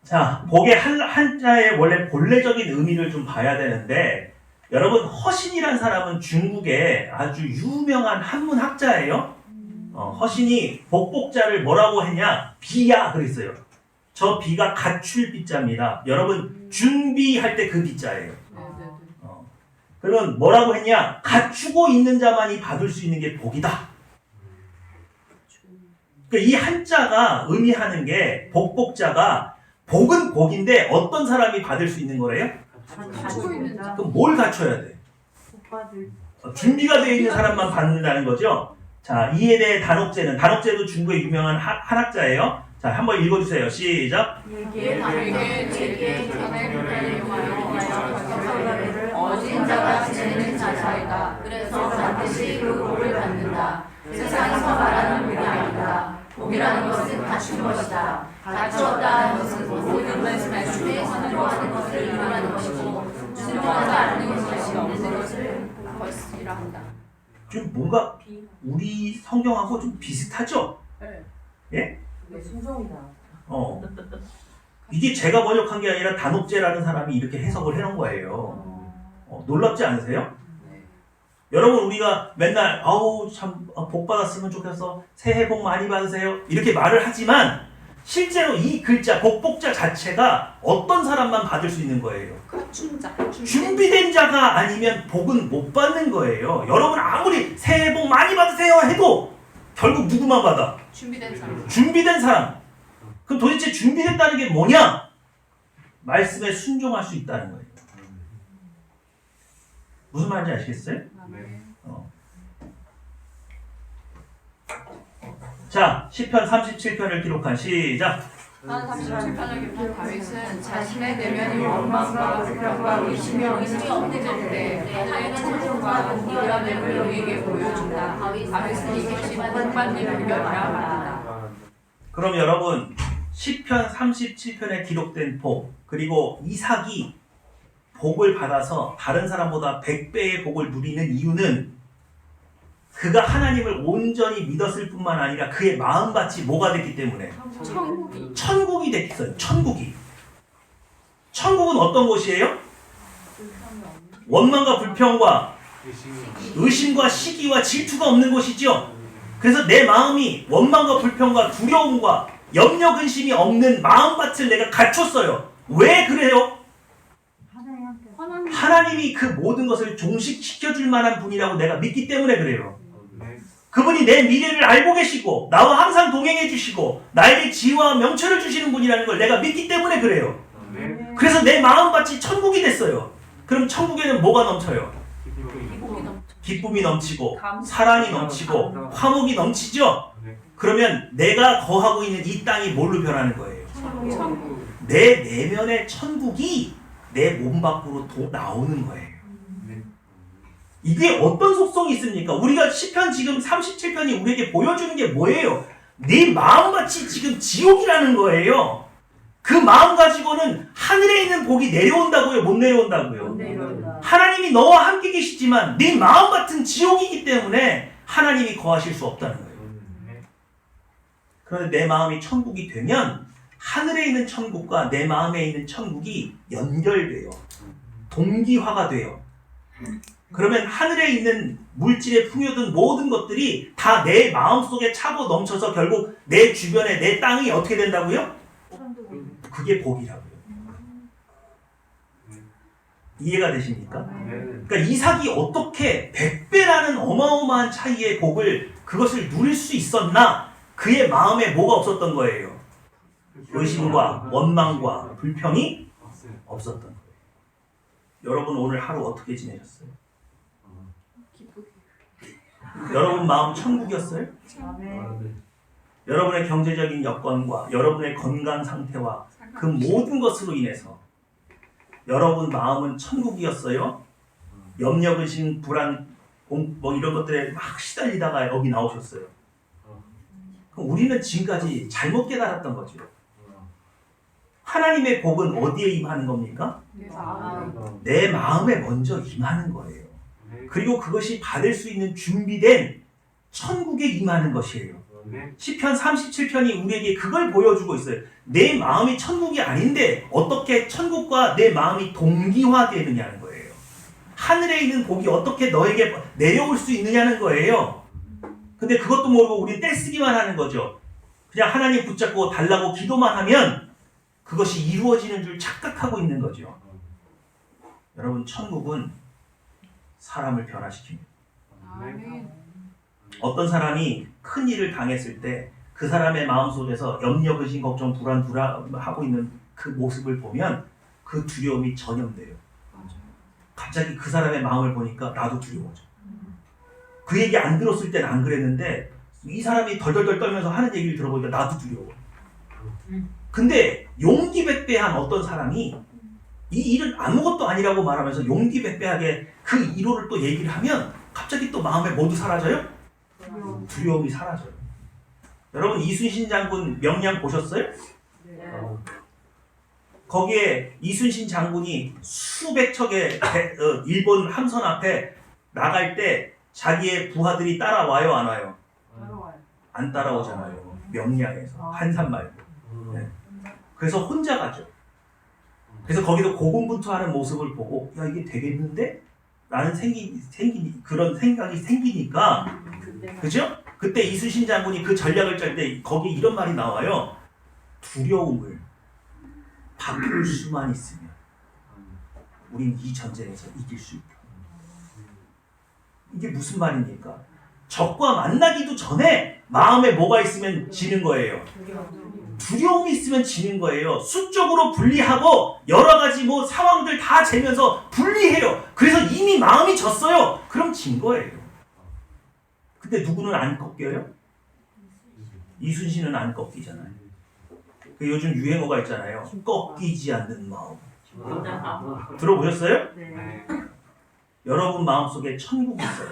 자, 복의 한자의 원래 본래적인 의미를 좀 봐야 되는데, 여러분 허신이란 사람은 중국의 아주 유명한 한문학자예요. 허신이 복복자를 뭐라고 했냐? 비야 그랬어요. 저 비가 갖출 비자입니다. 여러분 준비할 때 그 비자예요. 그러면 뭐라고 했냐? 갖추고 있는 자만이 받을 수 있는 게 복이다. 그러니까 이 한자가 의미하는 게 복복자가 복은 복인데 어떤 사람이 받을 수 있는 거래요? 갖추고 있는 자. 그럼 뭘 갖춰야 돼? 준비가 되어 있는 사람만 받는다는 거죠. 자, 이에 대해 단옥제도 중국의 유명한 한학자예요. 자, 한번 읽어주세요. 시작. 어진 자가 지내는 자자이다. 그래서 반드시 그 복을 받는다. 세상에서 말하는 복이 아니다. 복이라는 것은 갖춘 것이다. 갖추었다는 것은 모든 말씀에 순종하는 것을 의미하는 것이고 순종하지 않는 것이 없는 것을 것이라 한다. 좀 뭔가 우리 성경하고 좀 비슷하죠? 예? 순종이다. 이게 제가 번역한 게 아니라 단옥제라는 사람이 이렇게 해석을 해놓은 거예요. 놀랍지 않으세요? 여러분 우리가 맨날 아우 참 복 받았으면 좋겠어, 새해 복 많이 받으세요 이렇게 말을 하지만 실제로 이 글자 복복자 자체가 어떤 사람만 받을 수 있는 거예요? 갖춘 자. 준비된 자가 아니면 복은 못 받는 거예요. 여러분 아무리 새해 복 많이 받으세요 해도 결국 누구만 받아? 준비된 사람. 준비된 사람. 그럼 도대체 준비됐다는 게 뭐냐? 말씀에 순종할 수 있다는 거예요. 무슨 말인지 아시겠어요? 자, 시편 37편을 기록한 시작. 37편을 기록한 다윗은 자신의 내면이 원망과 불평과 의심이 없는 때 하나님의 찬송과 공의함을 우리에게 보여준다. 다윗은 이것이 복받는 비결이라 말한다. 그럼 여러분 시편 37편에 기록된 복, 그리고 이삭이 복을 받아서 다른 사람보다 100배의 복을 누리는 이유는 그가 하나님을 온전히 믿었을 뿐만 아니라 그의 마음밭이 뭐가 됐기 때문에 천국이 됐어요. 천국이. 천국은 어떤 곳이에요? 원망과 불평과 의심과 시기와 질투가 없는 곳이죠. 그래서 내 마음이 원망과 불평과 두려움과 염려 근심이 없는 마음밭을 내가 갖췄어요. 왜 그래요? 하나님이 그 모든 것을 종식시켜줄 만한 분이라고 내가 믿기 때문에 그래요. 그분이 내 미래를 알고 계시고 나와 항상 동행해 주시고 나에게 지혜와 명철을 주시는 분이라는 걸 내가 믿기 때문에 그래요. 그래서 내 마음밭이 천국이 됐어요. 그럼 천국에는 뭐가 넘쳐요? 기쁨이 넘치고 사랑이 넘치고 화목이 넘치죠? 그러면 내가 거하고 있는 이 땅이 뭘로 변하는 거예요? 내 내면의 천국이 내 몸 밖으로 나오는 거예요. 이게 어떤 속성이 있습니까? 우리가 시편 지금 37편이 우리에게 보여주는 게 뭐예요? 네 마음밭이 지금 지옥이라는 거예요. 그 마음 가지고는 하늘에 있는 복이 내려온다고요? 못 내려온다고요? 하나님이 너와 함께 계시지만 네 마음밭은 지옥이기 때문에 하나님이 거하실 수 없다는 거예요. 그런데 내 마음이 천국이 되면 하늘에 있는 천국과 내 마음에 있는 천국이 연결돼요. 동기화가 돼요. 그러면 하늘에 있는 물질에 풍요든 모든 것들이 다 내 마음속에 차고 넘쳐서 결국 내 주변에 내 땅이 어떻게 된다고요? 그게 복이라고요. 이해가 되십니까? 그러니까 이삭이 어떻게 100배라는 어마어마한 차이의 복을 그것을 누릴 수 있었나? 그의 마음에 뭐가 없었던 거예요? 의심과 원망과 불평이 없었던 거예요. 여러분 오늘 하루 어떻게 지내셨어요? 여러분 마음 천국이었어요? 여러분의 경제적인 여건과 여러분의 건강 상태와 그 모든 것으로 인해서 여러분 마음은 천국이었어요? 염려, 근심, 불안, 뭐 이런 것들에 막 시달리다가 여기 나오셨어요. 그럼 우리는 지금까지 잘못 깨달았던 거죠. 하나님의 복은 어디에 임하는 겁니까? 내 마음에 먼저 임하는 거예요. 그리고 그것이 받을 수 있는 준비된 천국에 임하는 것이에요. 시편 37편이 우리에게 그걸 보여주고 있어요. 내 마음이 천국이 아닌데 어떻게 천국과 내 마음이 동기화되느냐는 거예요. 하늘에 있는 복이 어떻게 너에게 내려올 수 있느냐는 거예요. 근데 그것도 모르고 우리 떼쓰기만 하는 거죠. 그냥 하나님 붙잡고 달라고 기도만 하면 그것이 이루어지는 줄 착각하고 있는 거죠. 여러분 천국은 사람을 변화시킵니다. 어떤 사람이 큰 일을 당했을 때 그 사람의 마음속에서 염려, 근심, 걱정, 불안하고 있는 그 모습을 보면 그 두려움이 전염돼요. 갑자기 그 사람의 마음을 보니까 나도 두려워져. 그 얘기 안 들었을 때는 안 그랬는데 이 사람이 덜덜덜 떨면서 하는 얘기를 들어보니까 나도 두려워. 근데 용기 백배한 어떤 사람이 이 일은 아무것도 아니라고 말하면서 용기 백배하게 그 이론을 또 얘기를 하면 갑자기 또 마음에 모두 사라져요? 두려움이 사라져요. 여러분 이순신 장군 명량 보셨어요? 거기에 이순신 장군이 수백 척의 일본 함선 앞에 나갈 때 자기의 부하들이 따라와요, 안 와요? 안 따라오잖아요. 명량에서 한산 말고. 네. 그래서 혼자 가죠. 그래서 거기서 고군분투하는 모습을 보고 야 이게 되겠는데? 라는 그런 생각이 생기니까 그죠? 그때 이순신 장군이 그 전략을 짤 때 거기 이런 말이 나와요. 두려움을 바꿀 수만 있으면 우린 이 전쟁에서 이길 수 있다. 이게 무슨 말입니까? 적과 만나기도 전에 마음에 뭐가 있으면 지는 거예요. 두려움이 있으면 지는 거예요. 수적으로 분리하고 여러 가지 뭐 상황들 다 재면서 분리해요. 그래서 이미 마음이 졌어요. 그럼 진 거예요. 근데 누구는 안 꺾여요? 이순신은 안 꺾이잖아요. 그 요즘 유행어가 있잖아요. 꺾이지 않는 마음. 들어보셨어요? 네. 여러분 마음속에 천국이 있어요.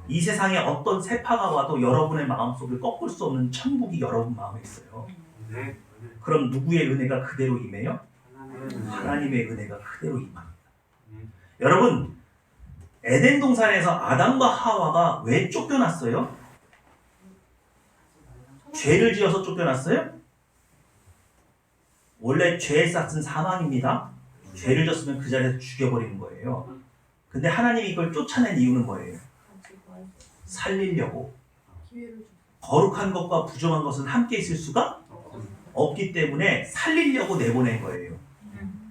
이 세상에 어떤 세파가 와도 여러분의 마음속을 꺾을 수 없는 천국이 여러분 마음에 있어요. 그럼 누구의 은혜가 그대로 임해요? 하나님의 은혜가 그대로 임합니다. 여러분, 에덴 동산에서 아담과 하와가 왜 쫓겨났어요? 죄를 지어서 쫓겨났어요? 원래 죄의 싹은 사망입니다. 죄를 졌으면 그 자리에서 죽여버리는 거예요. 근데 하나님이 이걸 쫓아낸 이유는 뭐예요? 살리려고. 거룩한 것과 부정한 것은 함께 있을 수가 없기 때문에 살리려고 내보낸 거예요.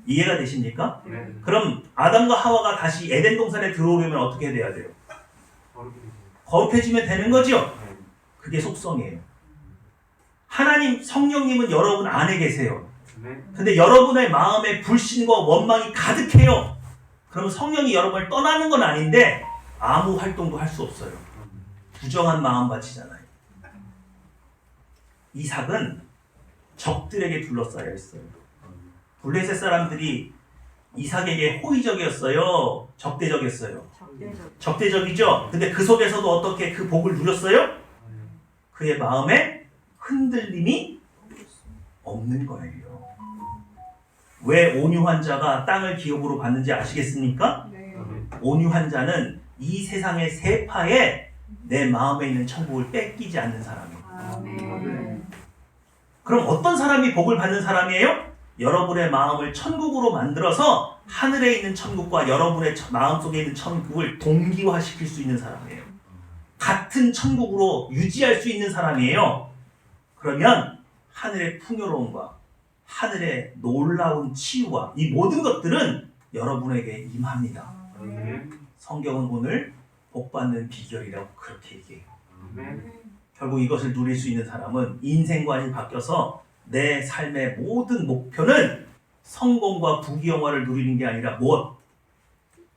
이해가 되십니까? 그럼 아담과 하와가 다시 에덴 동산에 들어오려면 어떻게 돼야 돼요? 거룩해지면 되는 거죠? 그게 속성이에요. 하나님, 성령님은 여러분 안에 계세요. 근데 여러분의 마음에 불신과 원망이 가득해요. 그러면 성령이 여러분을 떠나는 건 아닌데 아무 활동도 할 수 없어요. 부정한 마음가짐이잖아요. 이삭은 적들에게 둘러싸여 있어요. 블레셋 사람들이 이삭에게 호의적이었어요? 적대적이었어요? 적대적이죠? 근데 그 속에서도 어떻게 그 복을 누렸어요? 그의 마음에 흔들림이 없는 거예요. 왜 온유한 자가 땅을 기업으로 받는지 아시겠습니까? 온유한 자는 이 세상의 세파에 내 마음에 있는 천국을 뺏기지 않는 사람이에요. 그럼 어떤 사람이 복을 받는 사람이에요? 여러분의 마음을 천국으로 만들어서 하늘에 있는 천국과 여러분의 마음속에 있는 천국을 동기화시킬 수 있는 사람이에요. 같은 천국으로 유지할 수 있는 사람이에요. 그러면 하늘의 풍요로움과 하늘의 놀라운 치유와 이 모든 것들은 여러분에게 임합니다. 성경은 오늘 복받는 비결이라고 그렇게 얘기해요. 결국 이것을 누릴 수 있는 사람은 인생관이 바뀌어서 내 삶의 모든 목표는 성공과 부귀영화를 누리는 게 아니라 무엇?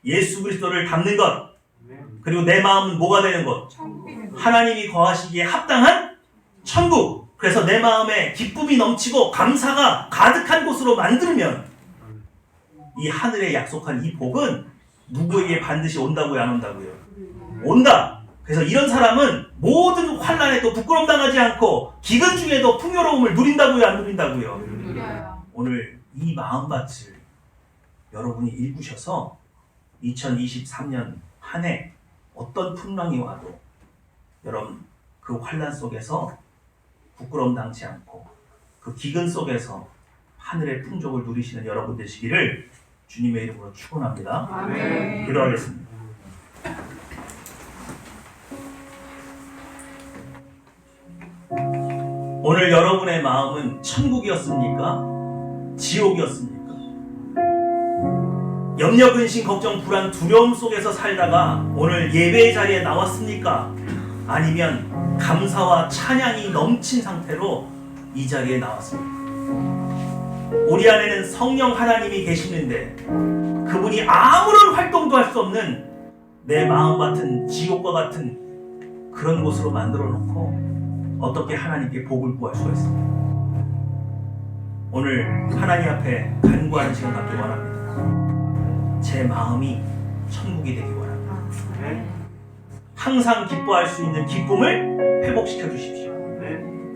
예수 그리스도를 닮는 것. 그리고 내 마음은 뭐가 되는 것? 하나님이 거하시기에 합당한 천국. 그래서 내 마음에 기쁨이 넘치고 감사가 가득한 곳으로 만들면 이 하늘에 약속한 이 복은 누구에게 반드시 온다고요, 안 온다고요? 온다. 그래서 이런 사람은 모든 환난에도 부끄럼 당하지 않고 기근 중에도 풍요로움을 누린다고요, 안 누린다고요? 오늘 이 마음밭을 여러분이 읽으셔서 2023년 한 해 어떤 풍랑이 와도 여러분 그 환난 속에서 부끄러움 당치 않고 그 기근 속에서 하늘의 풍족을 누리시는 여러분 되시기를 주님의 이름으로 축원합니다. 아멘. 기도하겠습니다. 오늘 여러분의 마음은 천국이었습니까? 지옥이었습니까? 염려, 근심, 걱정, 불안, 두려움 속에서 살다가 오늘 예배의 자리에 나왔습니까? 아니면 감사와 찬양이 넘친 상태로 이 자리에 나왔습니까? 우리 안에는 성령 하나님이 계시는데 그분이 아무런 활동도 할 수 없는 내 마음 같은 지옥과 같은 그런 곳으로 만들어 놓고 어떻게 하나님께 복을 구할 수가 있습니까? 오늘 하나님 앞에 간구하는 시간 갖기 원합니다. 제 마음이 천국이 되기 원합니다. 항상 기뻐할 수 있는 기쁨을 회복시켜 주십시오.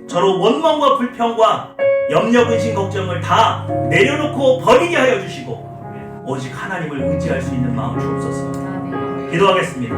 저로 원망과 불평과 염려, 근심, 걱정을 다 내려놓고 버리게 하여 주시고 오직 하나님을 의지할 수 있는 마음 주옵소서. 기도하겠습니다.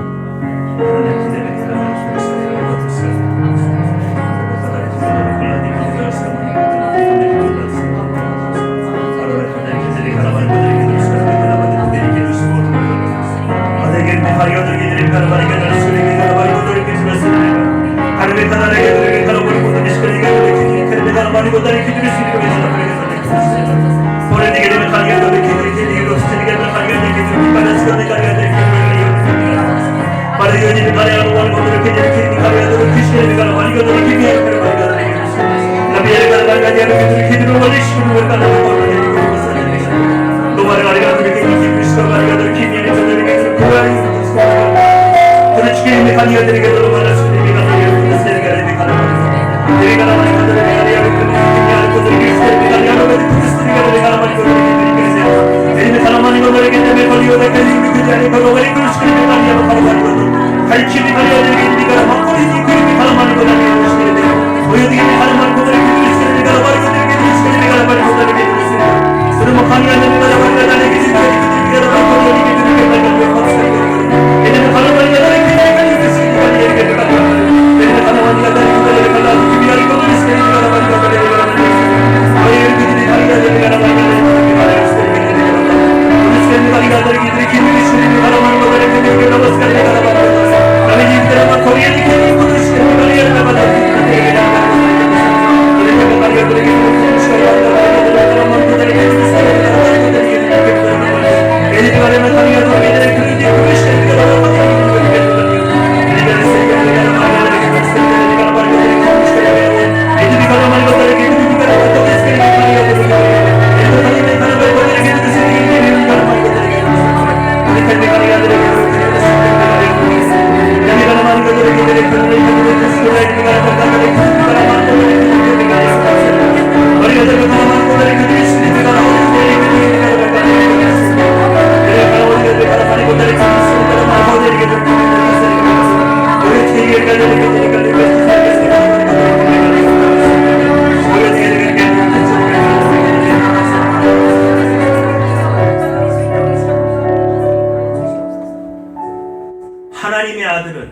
하나님의 아들은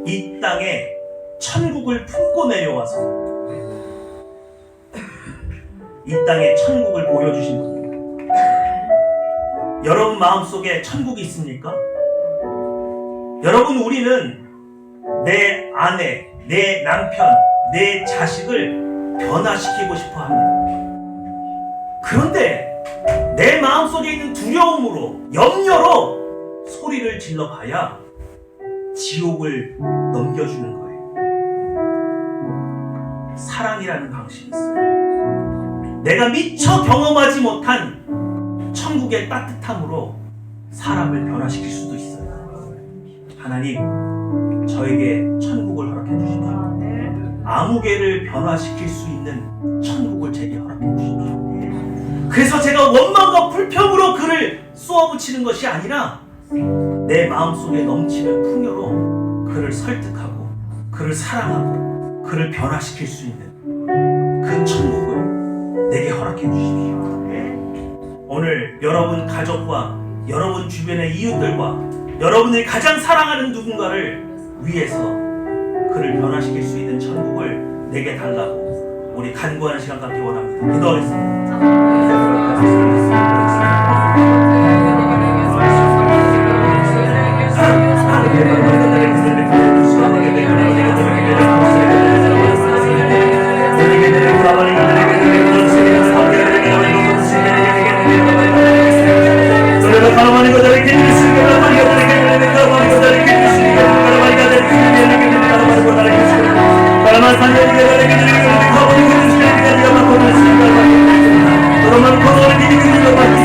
이 땅에 천국을 품고 내려와서 이 땅에 천국을 보여주신 분입니다. 여러분 마음속에 천국이 있습니까? 여러분, 우리는 내 아내, 내 남편, 내 자식을 변화시키고 싶어 합니다. 그런데 내 마음속에 있는 두려움으로, 염려로 소리를 질러봐야 지옥을 넘겨주는 거예요. 사랑이라는 방식이 있어요. 내가 미처 경험하지 못한 천국의 따뜻함으로 사람을 변화시킬 수도 있어요. 하나님, 저에게 천국을 허락해 주십시오. 아무개를 변화시킬 수 있는 천국을 제게 허락해 주십시오. 그래서 제가 원망과 불평으로 그를 쏘아붙이는 것이 아니라 내 마음속에 넘치는 풍요로 그를 설득하고 그를 사랑하고 그를 변화시킬 수 있는 그 천국을 내게 허락해 주십시오. 오늘 여러분 가족과 여러분 주변의 이웃들과 여러분이 가장 사랑하는 누군가를 위해서 그를 변화시킬 수 있는 천국을 내게 달라고 우리 간구하는 시간 갖기 원합니다. 기도하겠습니다. Para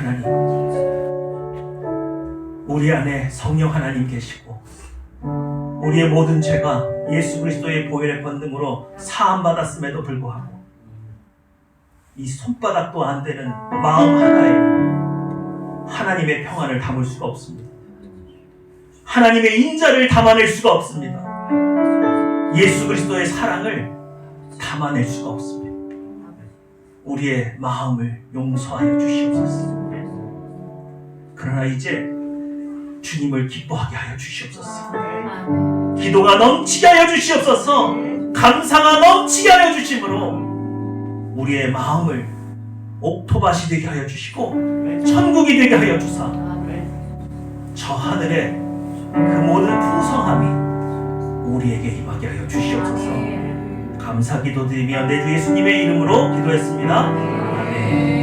하나님, 우리 안에 성령 하나님 계시고 우리의 모든 죄가 예수 그리스도의 보혈의 권능으로 사함받았음에도 불구하고 이 손바닥도 안 되는 마음 하나에 하나님의 평안을 담을 수가 없습니다. 하나님의 인자를 담아낼 수가 없습니다. 예수 그리스도의 사랑을 담아낼 수가 없습니다. 우리의 마음을 용서하여 주시옵소서. 그러나 이제 주님을 기뻐하게 하여 주시옵소서. 기도가 넘치게 하여 주시옵소서. 감사가 넘치게 하여 주심으로 우리의 마음을 옥토밭이 되게 하여 주시고 천국이 되게 하여 주사 저 하늘의 그 모든 풍성함이 우리에게 임하게 하여 주시옵소서. 감사 기도드리며 내 주 예수님의 이름으로 기도했습니다. 아멘.